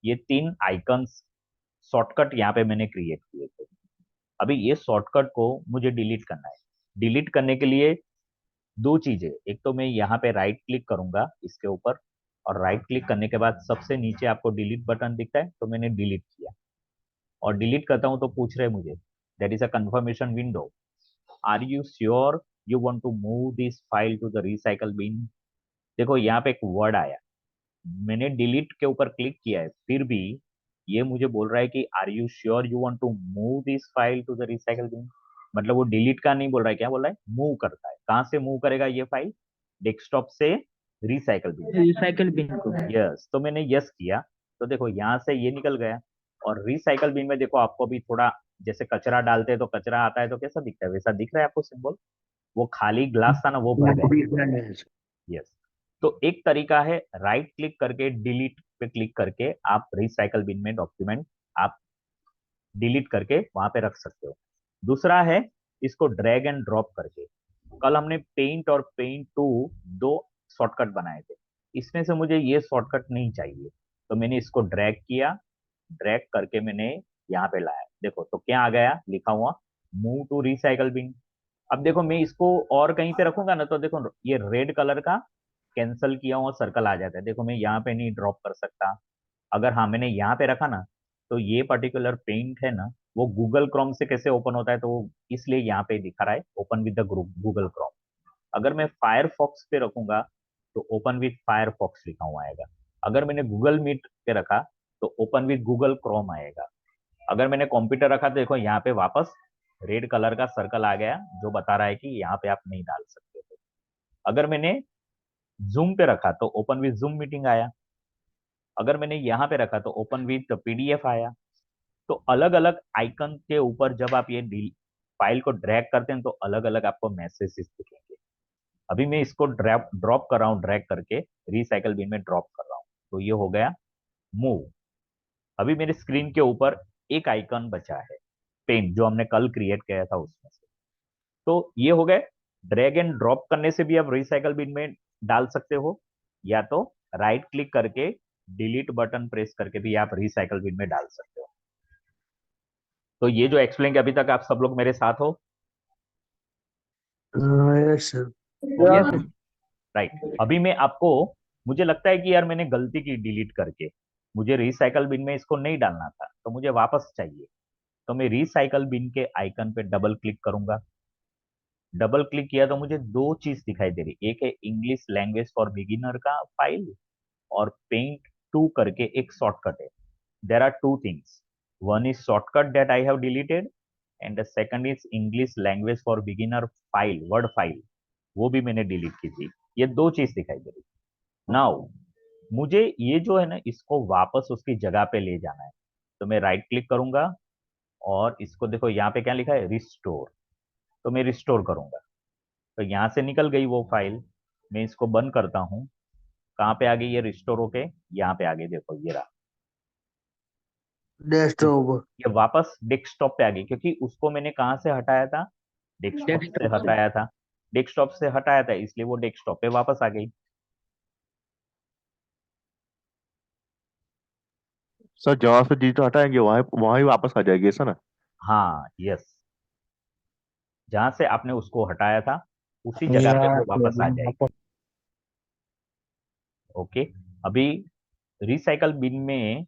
S2: ये 3 आइकन्स शॉर्टकट यहाँ पे मैंने क्रिएट किए थे। अभी ये शॉर्टकट को मुझे डिलीट करना है। डिलीट करने के लिए 2 चीजें, एक तो मैं यहाँ पे राइट क्लिक करूंगा इसके ऊपर, और राइट क्लिक करने के बाद सबसे नीचे आपको डिलीट बटन दिखता है, तो मैंने डिलीट किया। और डिलीट करता हूं तो पूछ रहे मुझे that is a confirmation window, are you sure you want to move this file to the recycle bin. देखो यहाँ पे एक वर्ड आया, मैंने डिलीट के ऊपर क्लिक किया है, फिर भी ये मुझे बोल रहा है कि are you sure you want to move this file to the recycle bin. मतलब वो डिलीट का नहीं बोल रहा है, क्या बोल रहा है, मूव करता है। कहाँ से मूव करेगा ये फाइल, डेस्कटॉप से रिसाइकल बिन।
S9: रिसाइकल बिन को।
S2: यस, तो मैंने यस किया, तो देखो यहाँ से ये निकल गया। और रिसाइकल बिन में देखो आपको भी थोड़ा, जैसे कचरा डालते हैं तो कचरा आता है तो कैसा दिखता है, वैसा दिख रहा है आपको सिंबल। वो खाली ग्लास था ना, वो भर गया। यस, तो एक तरीका है राइट क्लिक करके डिलीट पे क्लिक करके आप रिसाइकल बिन में डॉक्यूमेंट आप डिलीट करके वहां पे रख सकते हो। दूसरा है इसको ड्रैग एंड ड्रॉप करके। कल हमने पेंट और पेंट टू दो शॉर्टकट बनाए थे, इसमें से मुझे ये शॉर्टकट नहीं चाहिए, तो मैंने इसको ड्रैग किया, ड्रैग करके मैंने यहाँ पे लाया। देखो तो क्या आ गया, लिखा हुआ मूव टू रिसाइकल बिन। अब देखो मैं इसको और कहीं पे रखूंगा ना, तो देखो ये रेड कलर का कैंसल किया हुआ सर्कल आ जाता है। देखो मैं यहाँ पे नहीं ड्रॉप कर सकता। अगर हाँ मैंने यहाँ पे रखा ना, तो ये पर्टिकुलर पेंट है ना, वो गूगल क्रोम से कैसे ओपन होता है, तो वो इसलिए यहाँ पे दिखा रहा है open with the Google Chrome. अगर मैं फायरफॉक्स पे रखूंगा तो ओपन विद फायरफॉक्स लिखा हुआ आएगा। अगर मैंने गूगल मीट पे रखा तो ओपन विद गूगल क्रोम आएगा। अगर मैंने कंप्यूटर रखा तो देखो यहाँ पे वापस रेड कलर का सर्कल आ गया, जो बता रहा है कि यहाँ पे आप नहीं डाल सकते थे। अगर मैंने जूम पे रखा तो ओपन विद जूम मीटिंग आया। अगर मैंने यहाँ पे रखा तो ओपन विद पीडीएफ आया। तो अलग अलग आइकन के ऊपर जब आप ये फाइल को ड्रैग करते हैं तो अलग अलग आपको मैसेजेस दिखेंगे। अभी मैं इसको ड्रॉप कर रहा हूँ, ड्रैग करके रिसाइकल बिन में ड्रॉप कर रहा हूँ, तो ये हो गया मूव। अभी मेरे स्क्रीन के ऊपर एक आइकन बचा है, पेन, जो हमने कल क्रिएट किया था उसमें से। तो ये हो गए। ड्रैग एंड ड्रॉप करने से भी आप रिसाइकल बिन में डाल सकते हो, या तो राइट क्लिक करके डिलीट बटन प्रेस करके भी आप रिसाइकल बिन में डाल सकते हो। तो ये जो एक्सप्लेन किया अभी तक, आप सब लोग मेरे साथ हो?
S4: Yes sir.
S9: Yes
S2: right. अभी मैं आपको, मुझे लगता है कि यार मैंने गलती की डिलीट करके, मुझे रिसाइकल बिन में इसको नहीं डालना था, तो मुझे वापस चाहिए। तो मैं रिसाइकल बिन के आइकन पे डबल क्लिक करूंगा। डबल क्लिक किया तो मुझे दो चीज दिखाई दे रही, एक है इंग्लिश लैंग्वेज फॉर बिगिनर का फाइल, और पेंट टू करके एक शॉर्टकट है। There are two things, one is shortcut that I have deleted, and the second is English language for beginner file, Word file, वो भी मैंने डिलीट की थी। ये दो चीज दिखाई दे रही। नाउ मुझे ये जो है ना, इसको वापस उसकी जगह पे ले जाना है, तो मैं राइट क्लिक करूंगा और इसको देखो यहाँ पे क्या लिखा है, रिस्टोर, तो मैं रिस्टोर करूंगा। तो यहाँ से निकल गई वो फाइल, मैं इसको बंद करता हूँ। कहाँ पे आ गई ये रिस्टोर होके, यहाँ पे आ गई, देखो ये रहा।
S4: डेस्कटॉप।
S2: ये वापस डेस्कटॉप पे आ गई, क्योंकि उसको मैंने कहाँ से हटाया था, डेस्कटॉप से
S9: डेस्कटॉप से।
S2: हटाया था। डेस्कटॉप से हटाया था, इसलिए वो डेस्कटॉप पे वापस आ गई।
S10: सर जहाँ से डिजिट हटाएंगे वहां वहां ही वापस आ जाएगी, ऐसा ना?
S2: हाँ यस, जहां से आपने उसको हटाया था उसी जगह पे वो वापस आ जाएगी। ओके। अभी रिसाइकल बिन में,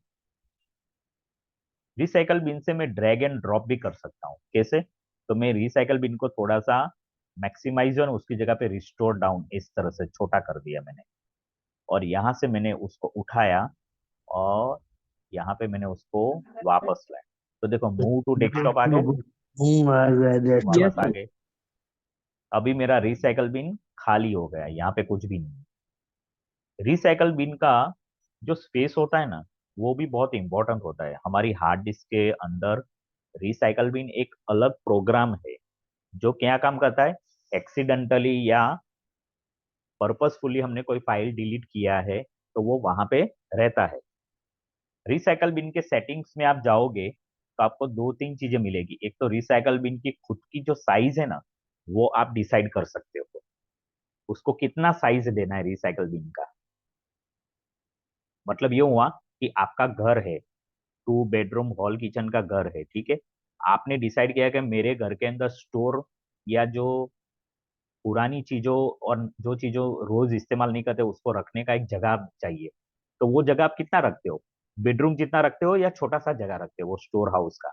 S2: रिसाइकल बिन से मैं ड्रैग एंड ड्रॉप भी कर सकता हूँ। कैसे? तो मैं रिसाइकल बिन को थोड़ा सा मैक्सिमाइज और उसकी जगह पे रिस्टोर डाउन इस तरह से छोटा कर दिया मैंने, और यहाँ से मैंने उसको उठाया और यहाँ पे मैंने उसको वापस लाया। तो देखो मूव टू डेस्कटॉप आ गए,
S4: आ गया डेस्कटॉप।
S9: यस
S2: वापस आ गए। अभी मेरा रिसाइकल बिन खाली हो गया, यहाँ पे कुछ भी नहीं। रिसाइकल बिन का जो स्पेस होता है ना, वो भी बहुत इंपॉर्टेंट होता है। हमारी हार्ड डिस्क के अंदर रिसाइकल बिन एक अलग प्रोग्राम है, जो क्या काम करता है, एक्सीडेंटली या पर्पसफुली हमने कोई फाइल डिलीट किया है तो वो वहां पे रहता है। रिसाइकल बिन के सेटिंग्स में आप जाओगे तो आपको दो तीन चीजें मिलेगी। एक तो रिसाइकल बिन की खुद की जो साइज है ना, वो आप डिसाइड कर सकते हो, उसको कितना साइज देना है रिसाइकल बिन का। मतलब ये हुआ कि आपका घर है, 2 बेडरूम हॉल किचन का घर है, ठीक है। आपने डिसाइड किया कि मेरे घर के अंदर स्टोर या जो पुरानी चीजों और जो चीजों रोज इस्तेमाल नहीं करते उसको रखने का एक जगह चाहिए। तो वो जगह आप कितना रखते हो, बेडरूम जितना रखते हो या छोटा सा जगह रखते हो वो स्टोर हाउस का?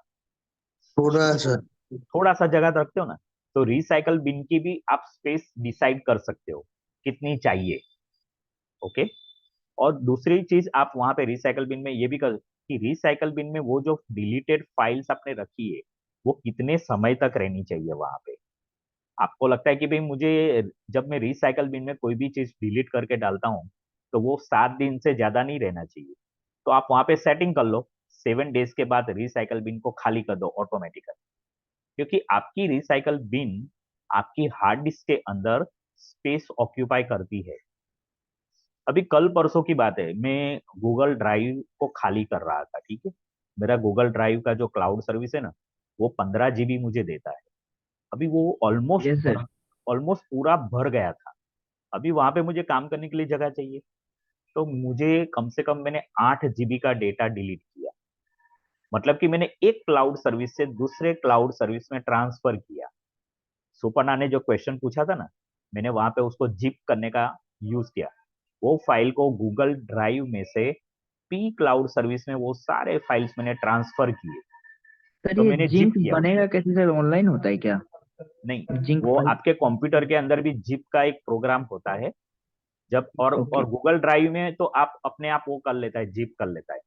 S4: थोड़ा सा।
S2: थोड़ा सा जगह रखते हो ना। तो रिसाइकल बिन की भी आप स्पेस डिसाइड कर सकते हो कितनी चाहिए। ओके। और दूसरी चीज आप वहां पे रिसाइकल बिन में ये भी कर कि रिसाइकल बिन में वो जो डिलीटेड फाइल्स आपने रखी है वो कितने समय तक रहनी चाहिए वहां पे। आपको लगता है कि भाई मुझे जब मैं रिसाइकल बिन में कोई भी चीज डिलीट करके डालता हूँ तो वो 7 दिन से ज्यादा नहीं रहना चाहिए, तो आप वहां पे सेटिंग कर लो 7 डेज के बाद रिसाइकल बिन को खाली कर दो ऑटोमेटिकली, क्योंकि आपकी रिसाइकल बिन आपकी हार्ड डिस्क के अंदर स्पेस ऑक्यूपाई करती है। अभी कल परसों की बात है, मैं गूगल ड्राइव को खाली कर रहा था, ठीक है। मेरा गूगल ड्राइव का जो क्लाउड सर्विस है ना वो 15 GB मुझे देता है। अभी वो
S9: यस सर।
S2: ऑलमोस्ट पूरा भर गया था। अभी वहां पे मुझे काम करने के लिए जगह चाहिए, तो मुझे कम से कम मैंने 8 GB का डेटा डिलीट किया। मतलब कि मैंने एक क्लाउड सर्विस से दूसरे क्लाउड सर्विस में ट्रांसफर किया। सुपर्णा ने जो क्वेश्चन पूछा था ना, मैंने वहां पे उसको जिप करने का यूज किया। वो फाइल को गूगल ड्राइव में से पी क्लाउड सर्विस में वो सारे फाइल्स मैंने ट्रांसफर किए।
S9: सर
S2: तो
S9: ये
S2: मैंने जिप
S9: जिंक
S2: किया
S9: बनेगा
S2: उसको।
S9: कैसे सर, ऑनलाइन होता है क्या
S2: नहीं,
S9: जिंक
S2: वो
S9: फाइल?
S2: आपके कंप्यूटर के अंदर भी जिप का एक प्रोग्राम होता है। जब
S9: ओके
S2: और गूगल ड्राइव में तो आप अपने आप वो कर लेता है, जिप कर लेता है।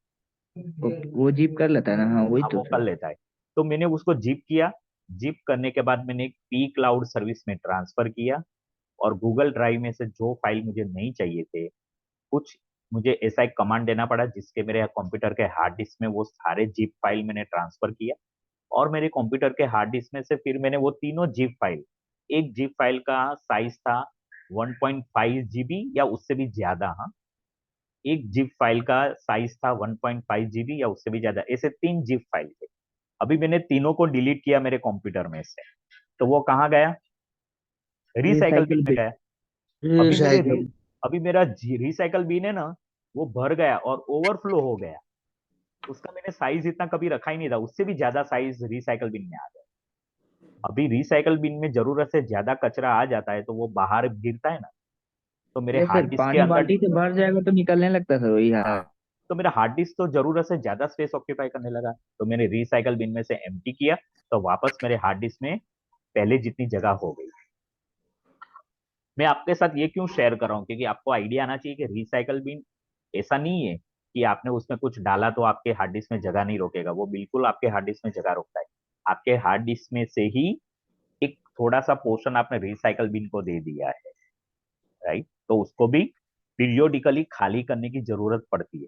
S9: ओके, वो जिप कर लेता है ना, हाँ वही
S2: हाँ,
S9: तो
S2: वो कर
S9: सर।
S2: लेता है। तो मैंने उसको जिप किया। जिप करने के बाद मैंने एक पी क्लाउड सर्विस में ट्रांसफर किया, और गूगल ड्राइव में से जो फाइल मुझे नहीं चाहिए थे, कुछ मुझे ऐसा एक कमांड देना पड़ा जिसके मेरे कंप्यूटर के हार्ड डिस्क में वो सारे जिप फाइल मैंने ट्रांसफर किया। और मेरे कंप्यूटर के हार्ड डिस्क में से फिर मैंने वो तीनों जिप फाइल, एक जिप फाइल का साइज था 1.5 GB या उससे भी ज्यादा, हाँ, एक जिप फाइल का साइज था 1.5 GB या उससे भी ज्यादा, ऐसे 3 जिप फाइल थे। अभी मैंने तीनों को डिलीट किया मेरे कंप्यूटर में से, तो वो कहाँ गया? रिसाइकल बिन
S9: रिसाइकिल
S2: में
S9: बिन।
S2: गया। अभी मेरे
S4: रिसाइकल।
S2: अभी मेरा रिसाइकल बिन है ना वो भर गया और ओवरफ्लो हो गया। उसका मैंने साइज इतना कभी रखा ही नहीं था, उससे भी ज्यादा साइज रिसाइकल बिन में आ गया। अभी रिसाइकल बिन में जरूरत से ज्यादा कचरा आ जाता है तो वो बाहर गिरता है ना, तो मेरे
S9: यस सर,
S2: हार्ड डिस्क के
S9: पानी
S2: अंदर,
S9: बाल्टी से भर जाएगा तो निकलने लगता है सर, वही
S2: हाँ,
S9: है।
S2: तो मेरा हार्ड डिस्क तो जरूरत से ज्यादा स्पेस ऑक्यूपाई करने लगा, तो मैंने रिसाइकल बिन में से एम्प्टी किया, तो वापस मेरे हार्ड डिस्क में पहले जितनी जगह हो गई। मैं आपके साथ ये क्यों शेयर कर रहा हूँ, क्योंकि आपको आइडिया आना चाहिए कि रिसाइकल बिन ऐसा नहीं है कि आपने उसमें कुछ डाला तो आपके हार्ड डिस्क में जगह नहीं रोकेगा, वो बिल्कुल आपके हार्ड डिस्क में जगह रोकता है। आपके हार्ड डिस्क में से ही एक थोड़ा सा पोर्शन आपने रिसाइकल बिन को दे दिया है, राइट, तो उसको भी पीरियोडिकली खाली करने की जरूरत पड़ती है।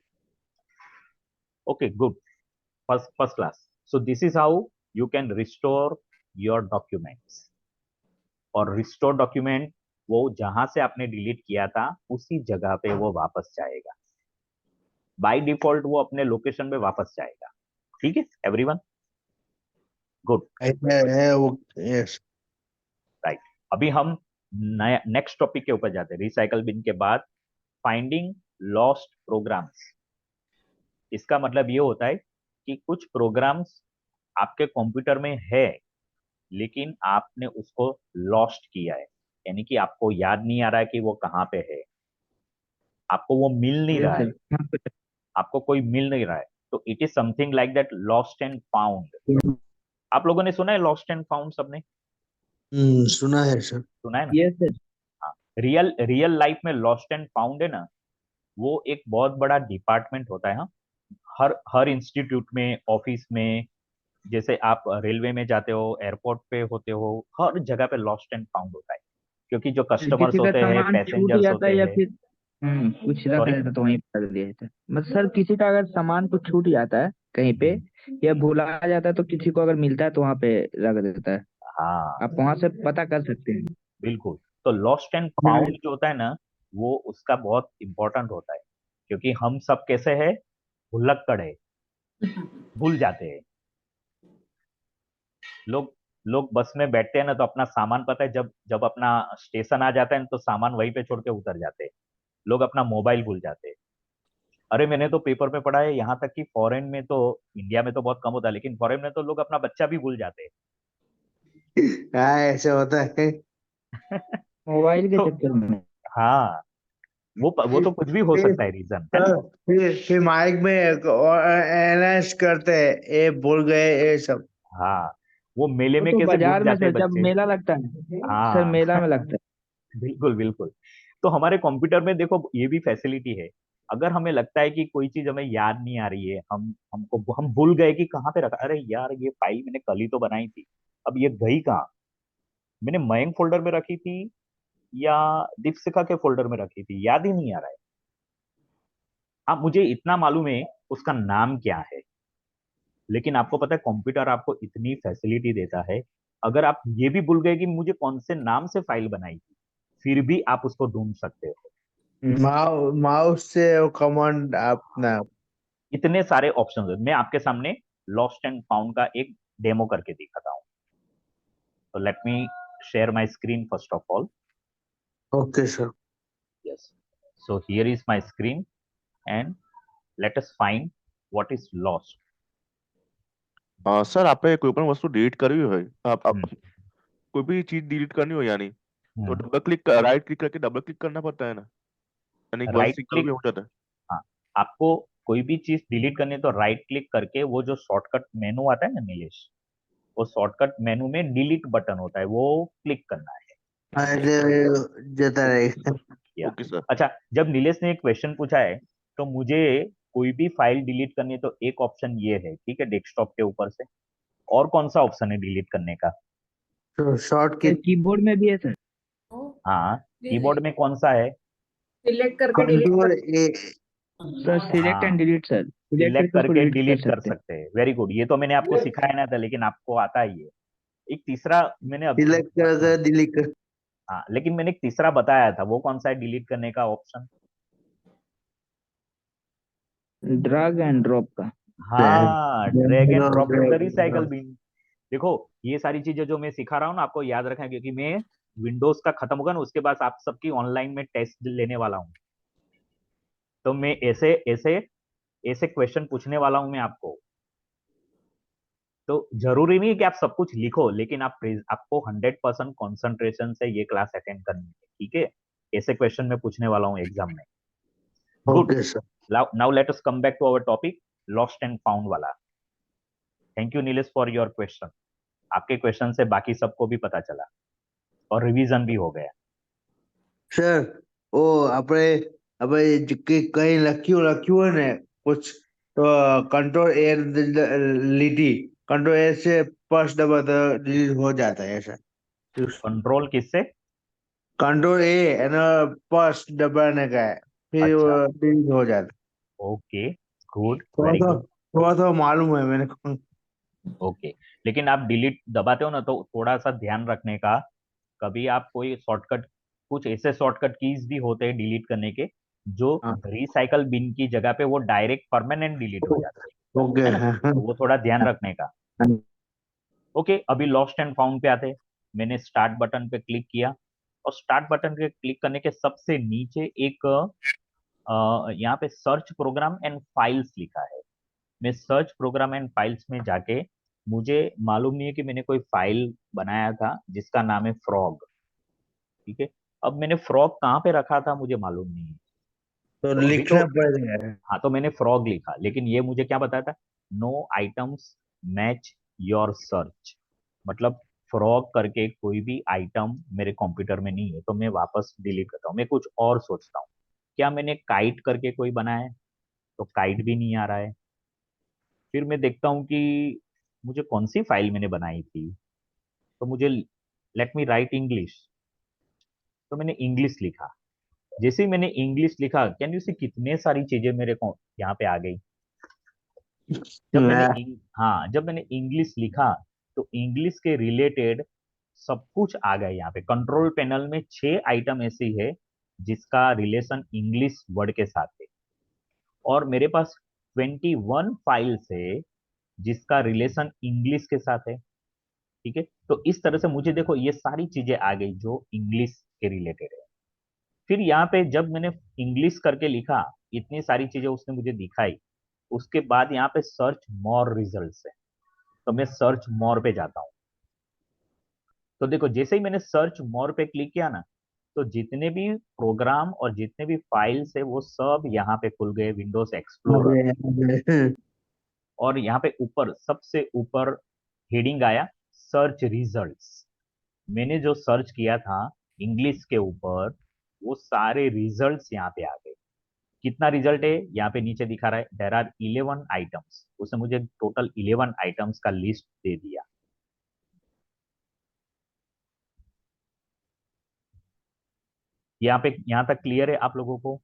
S2: Okay, good, first first class. So this is how you can restore your documents. और रिस्टोर डॉक्यूमेंट वो जहां से आपने डिलीट किया था उसी जगह पे वो वापस जाएगा। बाय डिफॉल्ट वो अपने लोकेशन पे वापस जाएगा। ठीक है एवरीवन? गुड,
S4: है वो। यस।
S2: राइट। अभी हम नया नेक्स्ट टॉपिक के ऊपर जाते हैं, रिसाइकल बिन के बाद फाइंडिंग लॉस्ट प्रोग्राम्स। इसका मतलब ये होता है कि कुछ प्रोग्राम्स आपके कंप्यूटर में है लेकिन आपने उसको लॉस्ट किया है, यानी कि आपको याद नहीं आ रहा है कि वो कहाँ पे है, आपको वो मिल नहीं
S9: यस
S2: रहा है,
S9: सर।
S2: आपको कोई मिल नहीं रहा है, तो it is something like that, lost and found. आप लोगों ने सुना है लॉस्ट एंड फाउंड? सबने
S4: सुना है सर।
S2: सुना है ना?
S9: Yes sir.
S2: हाँ। रियल रियल लाइफ में लॉस्ट एंड फाउंड है ना, वो एक बहुत बड़ा डिपार्टमेंट होता है। हाँ, हर हर इंस्टीट्यूट में, ऑफिस में, जैसे आप रेलवे में जाते हो, एयरपोर्ट पे होते हो, हर जगह पे लॉस्ट एंड फाउंड होता है, क्योंकि जो कस्टमर्स
S9: किसी का
S2: होते हैं,
S9: सामान छूट
S2: पैसेंजर्स
S9: जाता
S2: होते
S9: है या
S2: हैं।
S9: फिर कुछ रख
S2: सॉरी।
S9: लेता तो वहीं पर रख दिया जाता है। मतलब सर किसी का अगर सामान कुछ छूट जाता है कहीं पे या भुला जाता है तो किसी को अगर मिलता है तो वहां पे रख देता है,
S2: हाँ,
S9: आप वहां से पता कर सकते हैं।
S2: बिल्कुल। तो लॉस्ट एंड फाउंड जो होता है ना, वो उसका बहुत इंपॉर्टेंट होता है, क्योंकि हम सब कैसे हैं, भुलक्कड़ है, भूल जाते हैं। लोग लोग बस में बैठते हैं ना तो अपना सामान, पता है, जब जब अपना स्टेशन आ जाता है ना तो सामान वहीं पे छोड़ के उतर जाते हैं। लोग अपना मोबाइल भूल जाते हैं। अरे मैंने तो पेपर में पढ़ा है, यहाँ तक कि फॉरेन में तो, इंडिया में तो बहुत कम होता है, लेकिन फॉरेन में तो लोग अपना बच्चा भी भूल जाते
S4: हाँ ऐसा होता है।
S2: हैं।
S9: मोबाइल के
S2: तो
S9: चक्कर में।
S2: हाँ, वो तो कुछ भी हो
S4: फिर
S2: सकता है, रीजन है ना।
S4: सर, फिर माइक में अनाउंस करते हैं ये बोल गए ये सब।
S2: हाँ, वो मेले
S9: वो
S2: में
S9: तो
S2: कैसे घुस
S9: बाजार में
S2: जाते हैं
S9: सर, जब
S2: बच्चे।
S9: मेला लगता है सर,
S2: हाँ
S9: मेला में लगता
S2: बिल्कुल बिल्कुल। तो हमारे कंप्यूटर में देखो ये भी फैसिलिटी है। अगर हमें लगता है कि कोई चीज हमें याद नहीं आ रही है, हम भूल गए कि कहाँ पे रखा, अरे यार ये फाइल मैंने कल ही तो बनाई थी, अब ये गई कहाँ, मैंने मयंक फोल्डर में रखी थी या दीपशिखा के फोल्डर में रखी थी, याद ही नहीं आ रहा है। अब मुझे इतना मालूम है उसका नाम क्या है, लेकिन आपको पता है कंप्यूटर आपको इतनी फैसिलिटी देता है, अगर आप ये भी भूल गए कि मुझे कौन से नाम से फाइल बनाई थी, फिर भी आप उसको ढूंढ सकते हो।
S4: है। माउस से वो कमांड अपना।
S2: इतने सारे ऑप्शन है। मैं आपके सामने लॉस्ट एंड फाउंड का एक डेमो करके दिखाता हूँ। तो let me share my screen first of all.
S4: Okay sir.
S2: Yes, so here is my screen and let us find what is lost.
S10: Sir आपने कोई पण वस्तु डिलीट करी हो, आप कोई भी चीज डिलीट करनी हो यानी, तो राइट क्लिक करके डबल क्लिक करना पड़ता है ना, यानी वन
S2: राइट
S10: सिंगल में
S2: क्लिक,
S10: हो जाता है।
S2: हाँ, आपको कोई भी चीज डिलीट करनी है तो राइट क्लिक करके वो जो शॉर्टकट मेनू आता है ना नीलेश, वो शॉर्टकट मेनू में डिलीट बटन होता है, वो क्लिक करना है।
S4: अरे जाता रहेगा।
S2: या
S10: ओके सर।
S2: अच्छा, जब नीलेश ने एक क्वेश्चन पूछा है तो मुझे कोई भी फाइल डिलीट करनी है तो एक ऑप्शन ये है, ठीक है, डेस्कटॉप के ऊपर से। और कौन सा ऑप्शन है डिलीट करने का?
S4: तो शॉर्ट
S9: है।
S4: की
S9: कीबोर्ड में भी है सर।
S2: हाँ, कीबोर्ड में कौन सा है?
S3: सिलेक्ट करके delete
S4: control A.
S9: Sir select
S2: हाँ,
S9: and delete sir, select
S2: select
S9: करके उसको
S2: करके
S9: डिलीट कर
S2: डिलीट कर
S9: सकते हैं।
S2: सकते हैं। वेरी गुड, ये तो मैंने आपको सिखाया ना था, लेकिन आपको आता ही है। एक तीसरा मैंने
S4: सिलेक्ट कर डिलीट कर।
S2: हाँ, लेकिन मैंने एक तीसरा बताया था, वो कौन सा है डिलीट करने का ऑप्शन?
S9: ड्रैग एंड ड्रॉप का।
S2: हाँ, drag and drop to the recycle
S4: drag.
S2: Bin. देखो, ये सारी चीजें जो मैं सिखा रहा हूँ ना, आपको याद रखना है, क्योंकि मैं विंडोज का खत्म होगा ना उसके बाद आप सबकी ऑनलाइन में टेस्ट लेने वाला हूँ। तो मैं ऐसे ऐसे ऐसे क्वेश्चन पूछने वाला हूँ मैं आपको। तो जरूरी नहीं है कि आप सब कुछ लिखो, लेकिन आपको 100% कॉन्सेंट्रेशन से ये क्लास अटेंड करनी है, ठीक है? ऐसे क्वेश्चन मैं पूछने वाला हूँ एग्जाम में। Good.
S4: Okay sir.
S2: Now let us come back to our topic, lost and found वाला। Thank you Nilesh for your question. आपके क्वेश्चन से बाकी सबको भी पता चला और रिवीजन भी हो गया।
S4: સર ઓ આપણે કઈ લખ્યું હોય ને कुछ, तो कंट्रोल ए લીટી, कंट्रोल ए से पर्स दबा तो डिलीट हो जाता है ऐसा।
S2: कंट्रोल किससे?
S4: कंट्रोल ए एना पर्स दबाने का है, फिर वो
S2: अच्छा,
S4: डिलीट हो जाता
S2: ओके, गुड,
S4: है।
S2: Very good.
S4: थोड़ा तो मालूम है मेरे को।
S2: ओके, लेकिन आप डिलीट दबाते हो ना तो थोड़ा सा ध्यान रखने का, कभी आप कोई शॉर्टकट, कुछ ऐसे शॉर्टकट कीज भी होते हैं डिलीट करने के, जो
S4: हाँ,
S2: रिसाइकल बिन की जगह पे वो डायरेक्ट परमानेंट डिलीट हो जाते
S4: ओके।
S2: है ना, तो वो थोड़ा ध्यान रखने का। ओके, अभी लॉस्ट एंड फाउंड पे आते हैं। मैंने स्टार्ट बटन पे क्लिक किया, और स्टार्ट बटन पे क्लिक करने के सबसे नीचे एक यहाँ पे सर्च प्रोग्राम एंड फाइल्स लिखा है। मैं सर्च प्रोग्राम एंड फाइल्स में जाके, मुझे मालूम नहीं है कि मैंने कोई फाइल बनाया था जिसका नाम है फ्रॉग, ठीक है? अब मैंने फ्रॉग कहाँ पे रखा था मुझे मालूम नहीं है।
S4: तो
S2: तो अभी तो,
S4: लिखना पड़ेगा।
S2: हाँ, तो मैंने फ्रॉग लिखा, लेकिन ये मुझे क्या बताया था? No items match your search, मतलब फ्रॉग करके कोई भी आइटम मेरे कंप्यूटर में नहीं है, तो मैं वापस डिलीट करता हूँ। मैं कुछ और सोचता हूँ, क्या मैंने काइट करके कोई बनाया है? तो काइट भी नहीं आ रहा है। फिर मैं देखता हूँ कि मुझे कौन सी फाइल मैंने बनाई थी, तो मुझे लेट मी राइट इंग्लिश, तो मैंने इंग्लिश लिखा। जैसे ही मैंने इंग्लिश लिखा, कैन यू सी कितने सारी चीजें मेरे को यहाँ पे आ गई। हाँ, जब मैंने इंग्लिश लिखा तो इंग्लिश के रिलेटेड सब कुछ आ गया। यहाँ पे कंट्रोल पैनल में 6 आइटम ऐसी है जिसका रिलेशन इंग्लिश वर्ड के साथ है, और मेरे पास 21 फाइल्स है जिसका रिलेशन इंग्लिश के साथ है, ठीक है? तो इस तरह से मुझे देखो ये सारी चीजें आ गई जो इंग्लिश के रिलेटेड है। फिर यहाँ पे जब मैंने इंग्लिश करके लिखा, इतनी सारी चीजें उसने मुझे दिखाई। उसके बाद यहाँ पे सर्च मोर रिजल्ट्स है, तो मैं सर्च मोर पे जाता हूँ। तो देखो, जैसे ही मैंने सर्च मोर पे क्लिक किया ना, तो जितने भी प्रोग्राम और जितने भी फाइल्स है वो सब यहाँ पे खुल गए, विंडोज एक्सप्लोरर।
S4: अरे
S2: और यहाँ पे ऊपर सबसे ऊपर हेडिंग आया सर्च रिजल्ट्स। मैंने जो सर्च किया था इंग्लिश के ऊपर, वो सारे रिजल्ट्स यहाँ पे आ गए। कितना रिजल्ट है यहाँ पे नीचे दिखा रहा है, देर आर 11 आइटम्स। उसने मुझे टोटल 11 आइटम्स का लिस्ट दे दिया। यहाँ तक क्लियर है आप लोगों को?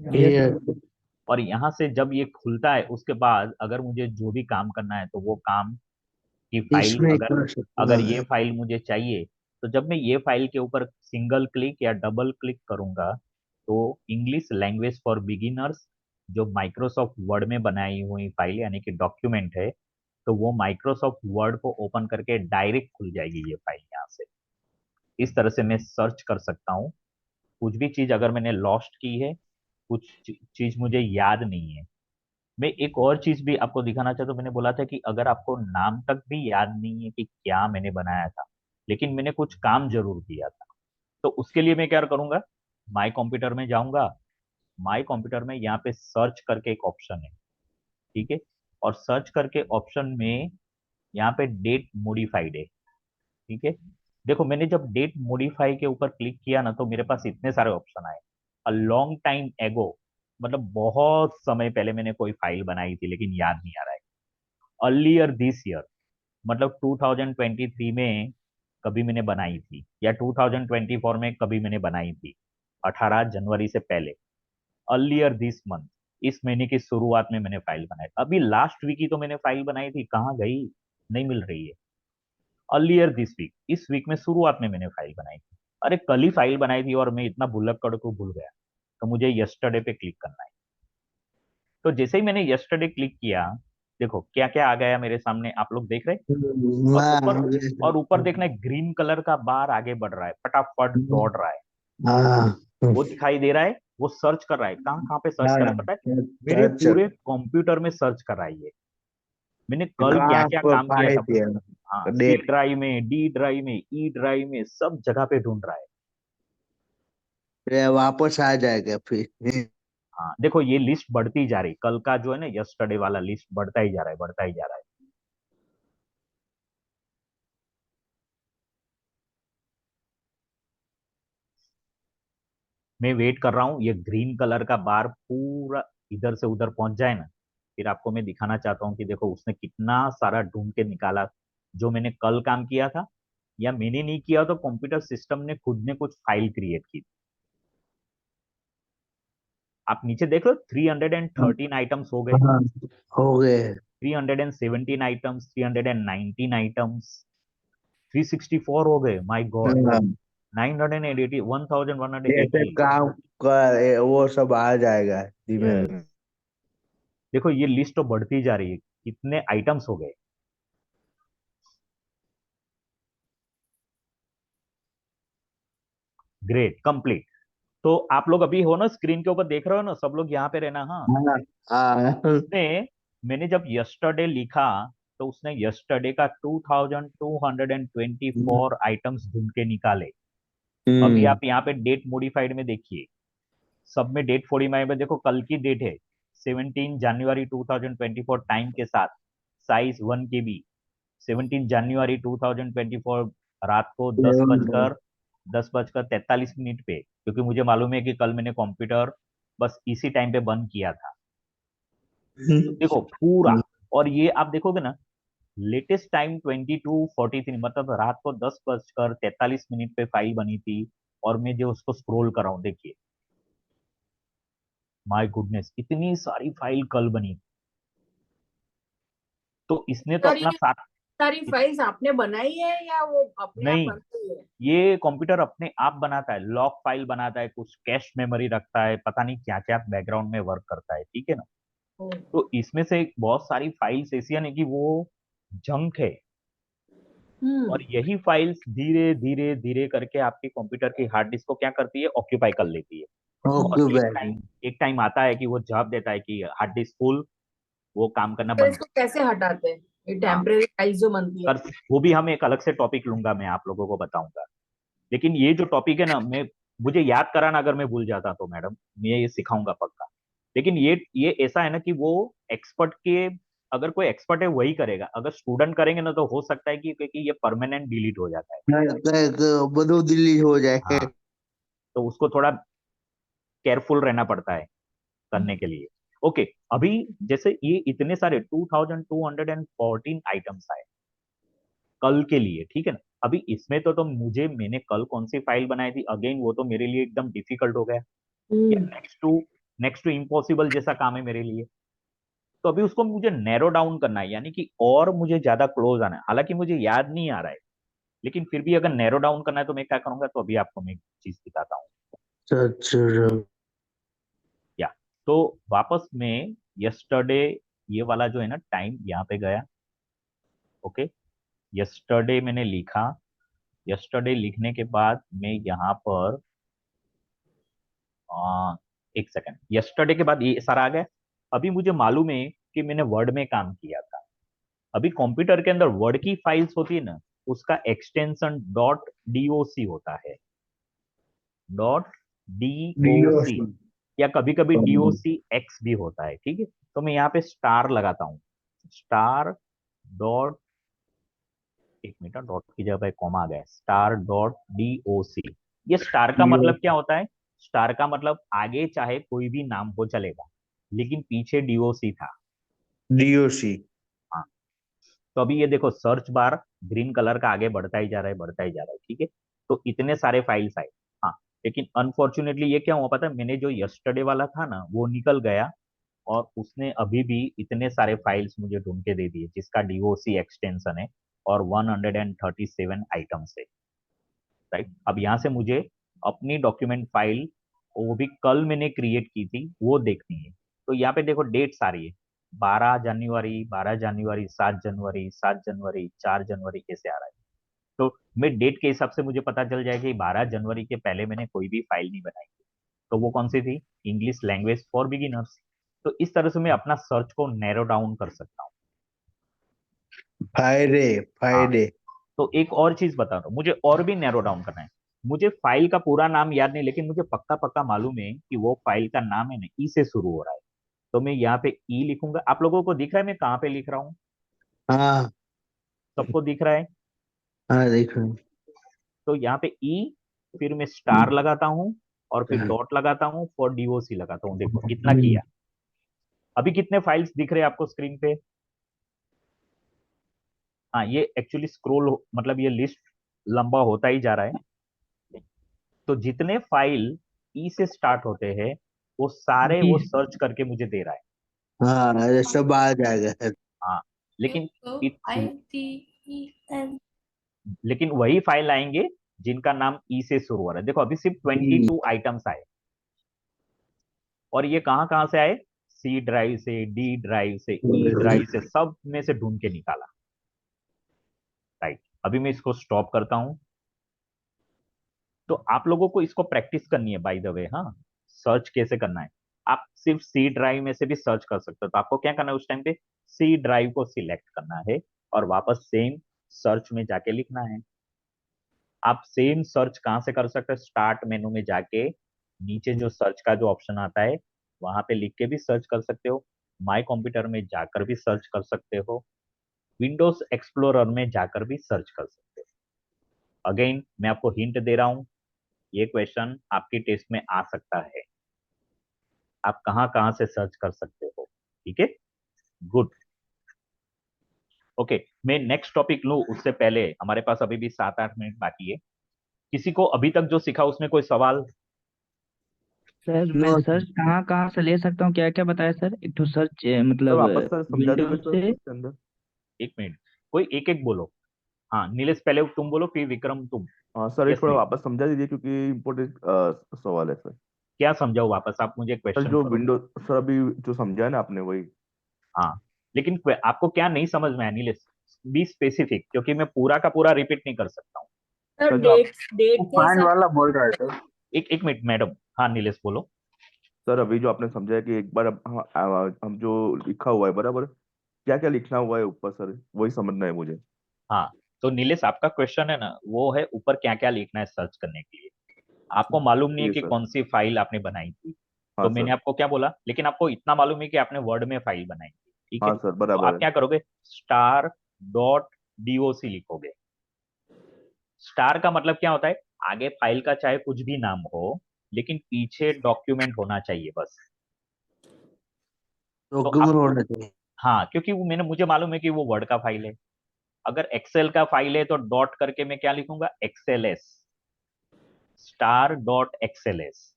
S4: ये
S2: और यहाँ से जब ये खुलता है उसके बाद अगर मुझे जो भी काम करना है तो वो काम की फाइल,
S4: इसमें
S2: अगर
S4: कर सकते
S2: अगर ये
S4: हैं।
S2: फाइल मुझे चाहिए तो जब मैं ये फाइल के ऊपर सिंगल क्लिक या डबल क्लिक करूंगा तो इंग्लिश लैंग्वेज फॉर बिगिनर्स जो माइक्रोसॉफ्ट वर्ड में बनाई हुई फाइल यानी कि डॉक्यूमेंट है, तो वो माइक्रोसॉफ्ट वर्ड को ओपन करके डायरेक्ट खुल जाएगी ये फाइल यहाँ से। इस तरह से मैं सर्च कर सकता हूँ। कुछ भी चीज अगर मैंने लॉस्ट की है, कुछ चीज मुझे याद नहीं है। मैं एक और चीज भी आपको दिखाना चाहता हूँ। मैंने बोला था कि अगर आपको नाम तक भी याद नहीं है कि क्या मैंने बनाया था, लेकिन मैंने कुछ काम जरूर किया था, तो उसके लिए मैं क्या करूंगा, माई कंप्यूटर में जाऊंगा। माई कंप्यूटर में यहाँ पे सर्च करके एक ऑप्शन है, ठीक है। और सर्च करके ऑप्शन में यहाँ पे डेट मॉडिफाइड है, ठीक है। देखो मैंने जब डेट मॉडिफाई के ऊपर क्लिक किया ना तो मेरे पास इतने सारे ऑप्शन आए। अ लॉन्ग टाइम एगो, मतलब बहुत समय पहले मैंने कोई फाइल बनाई थी लेकिन याद नहीं आ रहा है। अर्लियर दिस ईयर, मतलब 2023 में कभी मैंने बनाई थी, या 2024 में कभी मैंने बनाई थी, 18 जनवरी से पहले। अर्लियर दिस मंथ, इस महीने की शुरुआत में मैंने फाइल बनाई। अभी लास्ट वीक ही तो मैंने फाइल बनाई थी, कहाँ गई, नहीं मिल रही है। अर्लियर दिस वीक, इस वीक में शुरुआत में मैंने फाइल बनाई थी। अरे कल ही फाइल बनाई थी और मैं इतना भुलक्कड़ को भूल गया। तो मुझे यस्टरडे पे क्लिक करना है। तो जैसे ही मैंने यस्टरडे क्लिक किया, देखो क्या क्या आ गया मेरे सामने, आप लोग देख रहे हैं? और ऊपर देखना है ग्रीन कलर का बार आगे बढ़ रहा है, फटाफट दौड़ रहा है,
S4: हाँ
S2: वो दिखाई दे रहा है। वो सर्च कर रहा है, कहाँ कहाँ पे सर्च कर रहा है पता है? मेरे
S4: अच्छा
S2: पूरे कंप्यूटर में सर्च कर रहा है ये। मैंने कल क्या
S4: कहाँ
S2: क्या
S4: पर
S2: काम किया
S4: पाए
S2: था,
S4: थे
S2: हाँ, सी
S4: डेट
S2: ड्राइव में, डी ड्राइव में, ई ड्राइव में, सब जगह पे ढूंढ रहा है।
S4: ये वापस आ जाएगा फिर।
S2: हाँ देखो ये लिस्ट बढ़ती जा रही, कल का जो है ना यस्टरडे वाला लिस्ट बढ़ता ही जा रहा है, बढ़ता ही जा रहा है। मैं वेट कर रहा हूँ ये ग्रीन कलर का बार पूरा इधर से उधर पहुंच जाए ना, फिर आपको मैं दिखाना चाहता हूँ कि देखो उसने कितना सारा ढूंढ के निकाला। जो मैंने कल काम किया था या मैंने नहीं किया तो कंप्यूटर सिस्टम ने खुद ने कुछ फाइल क्रिएट की। आप नीचे देख लो 313 आइटम्स हो गए,
S4: हाँ हो गए
S2: 317 आइटम्स, 319 आइटम्स, 364 हो गए, माय गॉड,
S4: हाँ,
S2: 980,
S4: ऐसे
S2: 1180।
S4: काम कर वो सब आ जाएगा धीमे
S2: यस,
S4: धीमे।
S2: देखो ये लिस्ट तो बढ़ती जा रही है, कितने आइटम्स हो गए। Great, complete. तो आप लोग अभी हो ना, स्क्रीन के ऊपर देख रहे हो ना, सब लोग यहाँ पे रहना। हाँ,
S4: हाँ हाँ
S2: उसने, मैंने जब यस्टरडे लिखा तो उसने यस्टरडे का 2224 आइटम्स ढूंढ के निकाले। अभी
S4: हम्म
S2: आप यहाँ पे डेट मॉडिफाइड में देखिए, सब में डेट मॉडिफाइड में देखो, कल की डेट है 17 जनवरी 2024 टाइम के साथ, साइज 1 KB, 17 जनवरी 2024 रात को 10:43 पे, क्योंकि मुझे मालूम है कि कल मैंने कंप्यूटर बस इसी टाइम पे बंद किया था। देखो पूरा, और ये आप देखोगे ना, लेटेस्ट टाइम 22:43, मतलब रात को 10:43 पे फाइल बनी थी। और मैं जो उसको स्क्रॉल कर रहा हूँ, देखिए माय गुडनेस, इतनी सारी फाइल कल बनी। तो इसने तो
S3: सर
S2: अपना
S3: ये
S2: साथ,
S3: सारी फाइल्स आपने बनाई है या वो अपने आप
S2: नहीं,
S3: बनती है?
S2: ये कंप्यूटर अपने आप बनाता है, लॉक फाइल बनाता है, कुछ कैश मेमोरी रखता है, पता नहीं क्या क्या बैकग्राउंड में वर्क करता है, ठीक है ना।
S3: ओ,
S2: तो इसमें से बहुत सारी फाइल्स ऐसी है ना कि वो जंक है। और यही फाइल्स धीरे धीरे धीरे करके आपके कंप्यूटर की हार्ड डिस्क को क्या करती है, ऑक्यूपाई कर लेती है। और
S4: ओके
S2: एक टाइम आता है कि वो जवाब देता है कि हार्ड डिस्क फुल, वो काम करना
S3: तो
S2: बंद।
S3: इसको कैसे हटाते हैं, ये
S2: हाँ,
S3: टेम्परेरी फाइल्स जो बनती है?
S2: कर, वो भी हम एक अलग से टॉपिक लूंगा, मैं आप लोगों को बताऊंगा। लेकिन ये जो टॉपिक है ना, मैं, मुझे याद कराना अगर मैं भूल जाता तो मैडम, मैं ये सिखाऊंगा पक्का। लेकिन ये ऐसा है ना कि वो एक्सपर्ट के अगर कोई एक्सपर्ट है वही करेगा, अगर स्टूडेंट करेंगे ना तो हो सकता है कि क्योंकि ये परमानेंट डिलीट हो जाता है।
S4: બધું delete हो जाए।
S2: हाँ, तो उसको थोड़ा केयरफुल रहना पड़ता है करने के लिए। ओके, अभी जैसे ये इतने सारे 2214 आइटम्स आए कल के लिए, ठीक है ना। अभी इसमें तो मैंने कल कौन सी फाइल बनाई थी, अगेन वो तो मेरे लिए एकदम डिफिकल्ट हो गया, या नेक्स्ट टू इम्पॉसिबल जैसा काम है मेरे लिए। तो अभी उसको मुझे नैरो डाउन करना है, यानी कि और मुझे ज्यादा क्लोज आना है। हालांकि मुझे याद नहीं आ रहा है, लेकिन फिर भी अगर नैरो डाउन करना है तो मैं क्या करूंगा, तो अभी आपको मैं एक चीज दिखाता हूँ।
S4: अच्छा
S2: या तो वापस में यस्टरडे ये वाला जो है ना टाइम यहाँ पे गया। ओके, यस्टरडे मैंने लिखा, यस्टरडे लिखने के बाद मैं यहाँ पर एक सेकंड, यस्टरडे के बाद ये सारा आ गया। अभी मुझे मालूम है कि मैंने वर्ड में काम किया था। अभी कंप्यूटर के अंदर वर्ड की फाइल्स होती है ना, उसका एक्सटेंशन .doc होता है, .doc, या कभी कभी docx भी होता है, ठीक है। तो मैं यहाँ पे स्टार लगाता हूँ, स्टार डॉट, एक मिनट, डॉट की जगह पे कॉमा आ गया, star.doc। ये स्टार का मतलब क्या होता है, स्टार का मतलब आगे चाहे कोई भी नाम हो चलेगा, लेकिन पीछे doc था।
S4: DOC।
S2: हाँ, तो अभी ये देखो सर्च बार ग्रीन कलर का आगे बढ़ता ही जा रहा है, बढ़ता ही जा रहा है, ठीक है। तो इतने सारे फाइल्स आए। हाँ, लेकिन अनफॉर्चुनेटली ये क्या हुआ पता है, मैंने जो यस्टरडे वाला था ना वो निकल गया, और उसने अभी भी इतने सारे फाइल्स मुझे ढूंढ के दे दिए जिसका doc एक्सटेंशन है, और 137 आइटम्स है, राइट। अब यहाँ से मुझे अपनी डॉक्यूमेंट फाइल, वो भी कल मैंने क्रिएट की थी, वो देखनी है। तो यहाँ पे देखो डेट्स आ रही है, 12 जनवरी, 12 जनवरी, 7 जनवरी, 7 जनवरी, 4 जनवरी, कैसे आ रहा है। तो मैं डेट के हिसाब से मुझे पता चल जाएगा कि 12 जनवरी के पहले मैंने कोई भी फाइल नहीं बनाई थी। तो वो कौन सी थी, इंग्लिश लैंग्वेज फॉर बिगिनर्स। तो इस तरह से मैं अपना सर्च को नैरो डाउन कर सकता हूँ।
S4: फायदे
S2: हाँ,
S4: फायदे।
S2: तो एक और चीज बता रहा हूँ, मुझे और भी नैरो डाउन करना है। मुझे फाइल का पूरा नाम याद नहीं, लेकिन मुझे पक्का पक्का मालूम है कि वो फाइल का नाम है ना ई से शुरू हो रहा है। तो मैं यहाँ पे ई लिखूंगा। आप लोगों को दिख रहा है मैं कहाँ पे लिख रहा हूँ,
S4: हाँ
S2: सबको दिख रहा है।
S4: हाँ देख रहा हूँ।
S2: तो यहाँ पे ई, फिर मैं स्टार लगाता हूँ, और फिर डॉट लगाता हूँ, फॉर doc लगाता हूँ। देखो इतना किया। अभी कितने फाइल्स दिख रहे हैं आपको स्क्रीन पे। हाँ, ये एक्चुअली स्क्रोल मतलब ये लिस्ट लंबा होता ही जा रहा है। तो जितने फाइल ई से स्टार्ट होते हैं वो सारे वो सर्च करके मुझे दे रहा है।
S4: हाँ ये सब आ जाएगा।
S2: हाँ, लेकिन लेकिन वही फाइल आएंगे जिनका नाम ई से शुरू हो रहा है। देखो अभी सिर्फ 22 आइटम्स आए, और ये कहाँ कहाँ से आए, सी ड्राइव से, डी ड्राइव से, ई ड्राइव से, सब में से ढूंढ के निकाला, राइट। अभी मैं इसको स्टॉप करता हूं। तो आप लोगों को इसको प्रैक्टिस करनी है बाय द वे। हाँ, सर्च कैसे करना है, आप सिर्फ सी ड्राइव में से भी सर्च कर सकते हो। तो आपको क्या करना है, उस टाइम पे सी ड्राइव को सिलेक्ट करना है, और वापस सेम सर्च में जाके लिखना है। आप सेम सर्च कहाँ से कर सकते हो, स्टार्ट मेनू में जाके नीचे जो सर्च का जो ऑप्शन आता है वहां पे लिख के भी सर्च कर सकते हो, माई कंप्यूटर में जाकर भी सर्च कर सकते हो, विंडोज एक्सप्लोरर में जाकर भी सर्च कर सकते हो। अगेन मैं आपको हिंट दे रहा हूं, ये क्वेश्चन आपके टेस्ट में आ सकता है, आप कहाँ कहाँ से सर्च कर सकते हो, ठीक है। Good, okay. मैं नेक्स्ट टॉपिक लूं उससे पहले हमारे पास अभी भी 7-8 मिनट बाकी है। किसी को अभी तक जो सीखा उसमें कोई सवाल।
S9: सर मैं सर्च कहाँ कहाँ से ले सकता हूँ, क्या क्या बताया सर? एक तो सर्च
S10: सर
S9: मतलब
S10: वापस सर समझा दीजिए
S9: विंडोज
S10: सर
S9: से।
S10: उसके अंदर।
S2: एक मिनट, कोई एक एक बोलो। हाँ नीलेश पहले तुम बोलो, फिर विक्रम तुम।
S10: हाँ सर, एक
S2: यस
S10: थोड़ा
S2: प्लीज।
S10: वापस समझा दीजिए क्योंकि इम्पोर्टेंट सवाल है सर।
S2: क्या समझाओ वापस, आप मुझे
S10: सर
S2: क्वेश्चन
S10: जो
S2: करो।
S10: विंडोज, सर अभी जो समझा है ना आपने वही।
S2: हाँ, लेकिन आपको क्या नहीं समझ में आया नीलेश, बी स्पेसिफिक, क्योंकि मैं पूरा का पूरा रिपीट नहीं कर सकता हूँ।
S3: सर
S10: सर जो आप,
S3: डेट के
S4: फाइंड
S3: हिसाब
S4: वाला बोल रहा है तो।
S2: एक मिनट मैडम। हाँ नीलेश बोलो।
S10: सर अभी जो आपने समझा है कि एक बार हम जो लिखा हुआ है बराबर, क्या क्या लिखना हुआ है ऊपर सर, वही समझना है मुझे।
S2: हाँ, तो नीलेश आपका क्वेश्चन है ना वो है ऊपर क्या क्या लिखना है सर्च करने के लिए। आपको मालूम नहीं है
S10: जी
S2: कि
S10: सर।
S2: कौन सी फाइल आपने बनाई थी,
S10: हाँ
S2: तो मैंने
S10: सर।
S2: आपको क्या बोला, लेकिन आपको इतना मालूम है कि आपने वर्ड में फाइल बनाई थी। ठीक है।
S10: हाँ सर
S2: तो
S10: बराबर
S2: आप
S10: है।
S2: क्या करोगे, star.doc लिखोगे। स्टार का मतलब क्या होता है, आगे फाइल का चाहे कुछ भी नाम हो, लेकिन पीछे डॉक्यूमेंट होना चाहिए बस। तो
S4: डॉक्यूमेंट
S2: आप,
S4: होना चाहिए।
S2: हाँ, क्योंकि मुझे मालूम है कि वो वर्ड का फाइल है। अगर एक्सेल का फाइल है तो डॉट करके मैं क्या लिखूंगा, XLS, star.xls।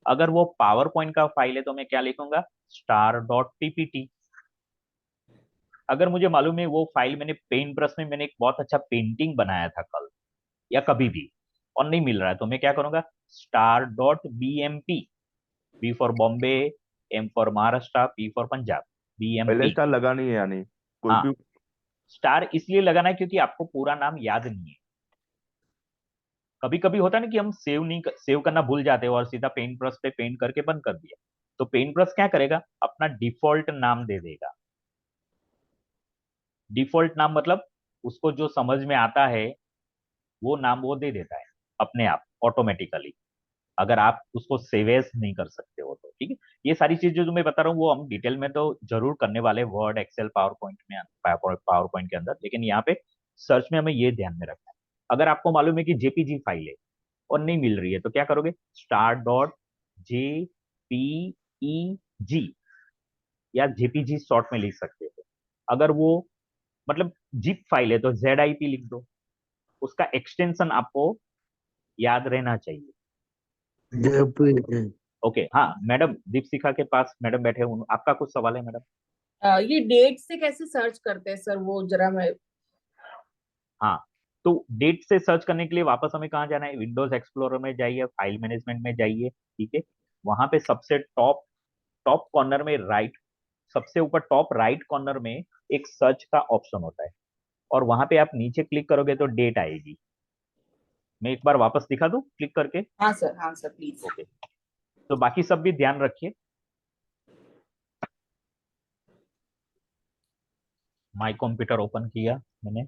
S2: अगर वो पावर पॉइंट का फाइल है तो मैं क्या लिखूंगा, star.ppt। अगर मुझे मालूम है वो फाइल मैंने पेंट ब्रश में मैंने एक बहुत अच्छा पेंटिंग बनाया था कल या कभी भी, और नहीं मिल रहा है, तो मैं क्या करूंगा, star.bmp, B for Bombay, M for Maharashtra, P for Punjab,
S10: पहले
S2: BMP।
S10: स्टार लगा नहीं है यानी कोई
S2: हाँ,
S10: भी।
S2: स्टार इसलिए लगाना है क्योंकि आपको पूरा नाम याद नहीं है। कभी कभी होता है ना कि हम सेव करना भूल जाते हैं और सीधा पेंट ब्रश पे पेंट करके बंद कर दिया। तो पेंट ब्रश क्या करेगा, अपना डिफॉल्ट नाम दे देगा। डिफॉल्ट नाम मतलब उसको जो समझ में आता है वो नाम वो दे देता है अपने आप ऑटोमेटिकली, अगर आप उसको सेव एज नहीं कर सकते हो तो। ठीक है, ये सारी चीजें जो मैं बता रहा हूँ वो हम डिटेल में तो जरूर करने वाले वर्ड, एक्सेल, पावर पॉइंट में, पावर पॉइंट के अंदर, लेकिन यहाँ पे सर्च में हमें ये ध्यान में रखना है। अगर आपको मालूम है कि जेपीजी फाइल है और नहीं मिल रही है तो क्या करोगे, star.jpeg या जेपीजी शॉर्ट में लिख सकते हो। अगर वो मतलब जिप फाइल है तो ZIP लिख दो, उसका एक्सटेंशन आपको याद रहना चाहिए।
S4: JPG।
S2: ओके, हाँ मैडम दीपशिखा के पास मैडम बैठे हैं, आपका कुछ सवाल है मैडम?
S3: ये डेट से कैसे सर्च करते हैं सर, वो जरा मैं।
S2: हाँ, तो डेट से सर्च करने के लिए वापस हमें कहाँ जाना है, विंडोज एक्सप्लोरर में जाइए, फाइल मैनेजमेंट में जाइए। ठीक है, वहां पे सबसे टॉप टॉप कॉर्नर में राइट, सबसे ऊपर टॉप राइट कॉर्नर में एक सर्च का ऑप्शन होता है, और वहां पे आप नीचे क्लिक करोगे तो डेट आएगी। मैं एक बार वापस दिखा दूं क्लिक करके?
S3: हाँ सर प्लीज।
S2: ओके, तो बाकी सब भी ध्यान रखिए। माई कंप्यूटर ओपन किया मैंने,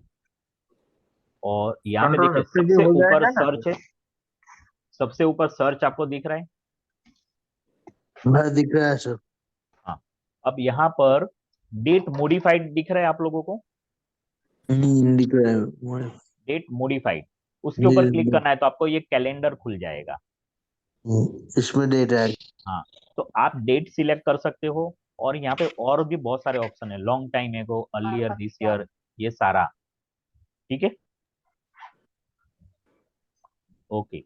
S2: और यहाँ पे
S4: कंट्रोल
S2: देखिए
S4: एफ भी
S2: सबसे
S4: हो
S2: ऊपर
S4: जाएगा ना?
S2: सर्च है, सबसे ऊपर सर्च आपको दिख रहा है।
S4: हाँ दिख रहा है सर।
S2: हाँ, अब यहाँ पर डेट मॉडिफाइड दिख रहा है आप लोगों को,
S4: दिख रहा है।
S2: डेट मॉडिफाइड, उसके ऊपर क्लिक करना है तो आपको ये कैलेंडर खुल जाएगा।
S4: इसमें डेट है।
S2: हाँ, तो आप डेट सिलेक्ट कर सकते हो, और यहाँ पे और भी बहुत सारे ऑप्शन है, लॉन्ग टाइम एगो, अर्लियर, दिस ईयर, ये सारा। ठीक है, okay.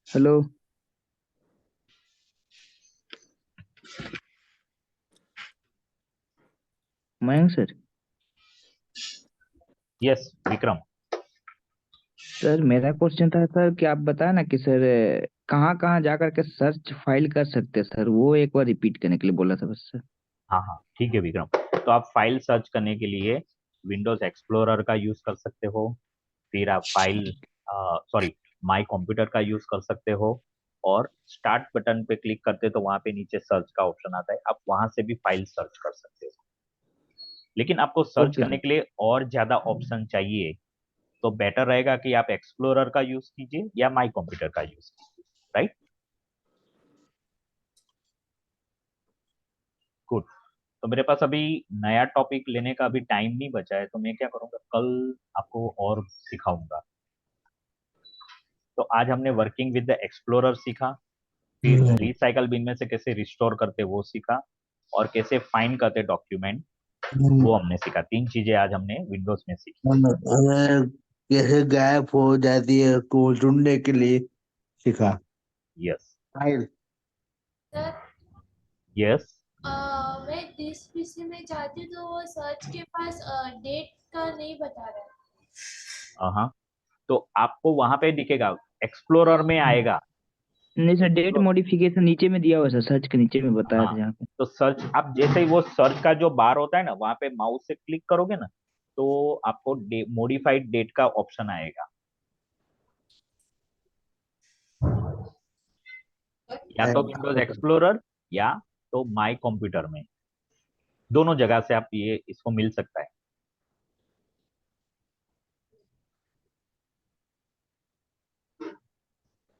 S9: Hello. Mayank sir.
S2: Yes Vikram.
S9: Sir मेरा क्वेश्चन था सर कि आप बताया ना कि सर कहाँ कहाँ जा करके सर्च फाइल कर सकते हैं सर, वो एक बार रिपीट करने के लिए बोला था बस सर।
S2: हाँ हाँ ठीक है विक्रम, तो आप फाइल सर्च करने के लिए विंडोज एक्सप्लोरर का यूज कर सकते हो, फिर आप फाइल सॉरी माई कंप्यूटर का यूज कर सकते हो, और स्टार्ट बटन पे क्लिक करते हो तो वहां पे नीचे सर्च का ऑप्शन आता है, आप वहां से भी फाइल सर्च कर सकते हो। लेकिन आपको सर्च
S9: ओके
S2: करने
S9: सर।
S2: के लिए और ज्यादा ऑप्शन चाहिए तो बेटर रहेगा कि आप एक्सप्लोरर का यूज कीजिए या माई कंप्यूटर का यूज कीजिए। Right, good. तो मेरे पास अभी नया टॉपिक लेने का अभी टाइम नहीं बचा है, तो मैं क्या करूंगा, कल आपको और सिखाऊंगा। तो आज हमने वर्किंग विद द एक्सप्लोरर सीखा, फिर रिसाइकल बिन में से कैसे रिस्टोर करते वो सीखा, और कैसे फाइंड करते डॉक्यूमेंट वो हमने सीखा। 3 चीजें आज हमने विंडोज में सीखी।
S4: हमें कैसे गायब हो जाती है को ढूंढने के लिए सीखा।
S2: Yes
S4: file.
S1: सर
S2: यस,
S1: मैं जिस पीसी में जाती हूँ तो वो सर्च के पास डेट का नहीं बता रहा है।
S2: हाँ, तो आपको वहां पे दिखेगा, एक्सप्लोरर में आएगा।
S9: नहीं सर, डेट
S2: Explorer-
S9: मॉडिफिकेशन नीचे में दिया हुआ है सर, सर्च के नीचे में बताया
S2: हाँ,
S9: था जहाँ पे।
S2: तो सर्च आप जैसे ही वो सर्च का जो बार होता है ना, वहां पे माउस से क्लिक करोगे ना तो आपको मॉडिफाइड डेट का ऑप्शन आएगा, या तो विंडोज एक्सप्लोरर या तो माई कंप्यूटर में, दोनों जगह से आप ये इसको मिल सकता है।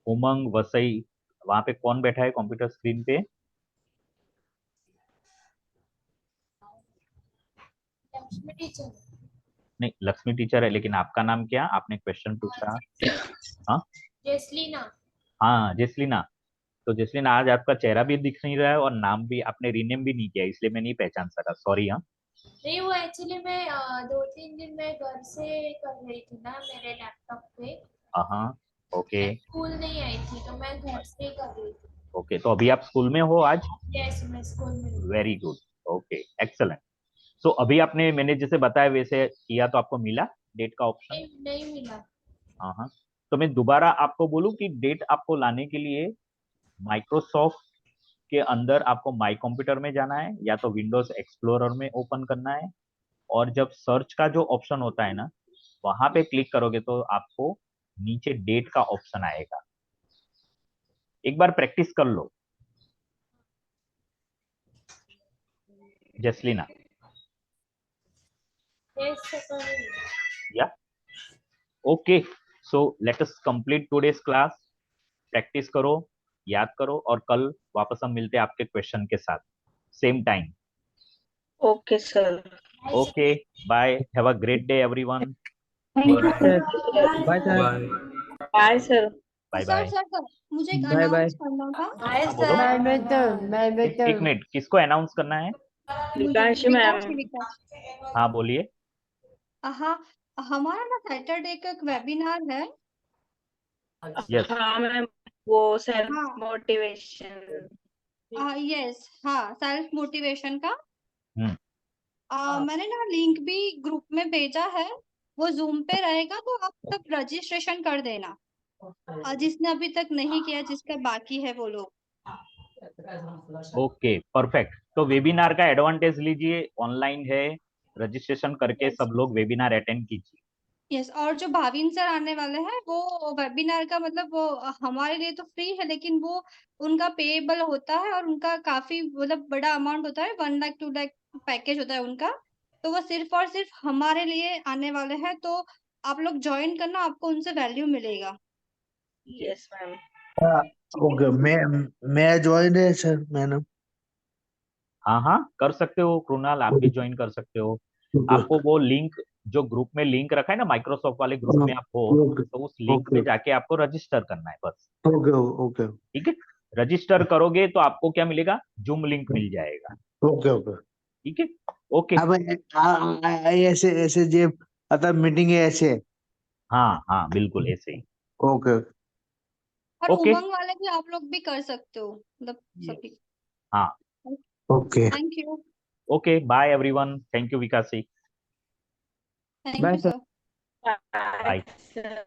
S2: उमंग वसई, वहां पे कौन बैठा है कंप्यूटर स्क्रीन पे?
S1: लक्ष्मी टीचर।
S2: नहीं, लक्ष्मी टीचर है, लेकिन आपका नाम क्या? आपने क्वेश्चन पूछा। हाँ
S1: जेसलीना।
S2: हाँ, जेसलीना। तो जेसलीना, आज आपका चेहरा भी दिख नहीं रहा है और नाम भी आपने रीनेम भी नहीं किया, इसलिए मैं नहीं पहचान सका, सॉरी। हाँ
S1: नहीं, वो एक्चुअली मैं 2-3 दिन मैं घर से कर रही थी ना मेरे लैपटॉप पे।
S2: हाँ, ओके
S1: स्कूल नहीं आई थी तो मैं घर से ही कर रही थी।
S2: ओके। तो अभी आप स्कूल में हो आज?
S1: यस, मैं स्कूल में हूँ।
S2: Very good, okay, excellent. So अभी आपने, मैंने जैसे बताया वैसे किया, तो आपको मिला डेट का ऑप्शन?
S1: नहीं मिला।
S2: हाँ। तो मैं दोबारा आपको बोलूं कि डेट आपको लाने के लिए माइक्रोसॉफ्ट के अंदर आपको माई कंप्यूटर में जाना है, या तो विंडोज एक्सप्लोरर में ओपन करना है, और जब सर्च का जो ऑप्शन होता है ना, वहां पे क्लिक करोगे तो आपको नीचे डेट का ऑप्शन आएगा। एक बार प्रैक्टिस कर लो जसलीना।
S1: यस तो नहीं मिला।
S2: या okay, so let us complete today's class. Practice करो, याद करो, और कल वापस हम मिलते हैं आपके क्वेश्चन के साथ, same time.
S3: Okay sir.
S2: Okay, bye, have a great day everyone.
S9: Bye sir.
S7: Bye.
S3: Bye sir.
S2: Bye
S6: sir
S2: bye.
S6: Sir मुझे एक
S9: बाय बाय।
S6: अनाउंस करना था।
S2: हाँ बोलो।
S5: मैं
S2: एक मिनट, किसको अनाउंस करना है?
S3: विकांशी मैम।
S6: विकास।
S2: हाँ बोलिए।
S6: हाँ, हमारा ना सैटरडे का एक वेबिनार है।
S2: यस।
S3: हाँ मैम, वो सेल्फ
S6: हाँ
S3: मोटिवेशन।
S6: यस, हाँ, सेल्फ मोटिवेशन का।
S2: हम्म।
S6: मैंने ना लिंक भी ग्रुप में भेजा है। वो जूम पे रहेगा तो आप सब रजिस्ट्रेशन कर देना। जिसने अभी तक नहीं किया, जिसका बाकी है वो लोग।
S2: Okay, perfect. तो वेबिनार का एडवांटेज लीजिए, ऑनलाइन है, रजिस्ट्रेशन करके
S6: यस
S2: सब लोग वेबिनार अटेंड कीजिए।
S6: यस, और जो भाविन सर आने वाले हैं वो वेबिनार का मतलब वो हमारे लिए तो फ्री है, लेकिन वो उनका पेएबल होता है और उनका काफी मतलब बड़ा अमाउंट होता है, 1 लाख 2 लाख पैकेज होता है उनका। तो वो सिर्फ और सिर्फ हमारे लिए आने वाले हैं, तो आप लोग ज्वाइन करना, आपको उनसे वैल्यू मिलेगा।
S3: Yes ma'am.
S6: ठीक है।
S4: ओके, मैं ज्वाइन है सर मैडम।
S2: हाँ हाँ, कर सकते हो कृणाल, आप भी ज्वाइन कर सकते हो। आपको वो लिंक, जो ग्रुप में लिंक रखा है ना, माइक्रोसॉफ्ट वाले ग्रुप में आप हो,
S4: ओके
S2: तो उस लिंक
S4: ओके
S2: में जाके आपको रजिस्टर करना है बस।
S4: ओके ओके
S2: ठीक है, रजिस्टर करोगे तो आपको क्या मिलेगा? जूम लिंक मिल जाएगा।
S4: Okay okay.
S2: ठीक है, ओके।
S4: अब ऐसे ऐसे जे मतलब मीटिंग है ऐसे।
S2: हाँ हाँ, बिल्कुल ऐसे ही।
S4: ओके
S6: और
S2: ओके।
S6: उमंग वाले भी आप लोग भी कर सकते हो, मतलब सभी।
S2: हाँ,
S4: okay.
S6: Thank you.
S2: Okay, bye everyone, thank you Vikasi.
S6: Thank
S9: bye
S6: you
S9: sir.
S6: Sir.
S2: Bye.
S3: Sir.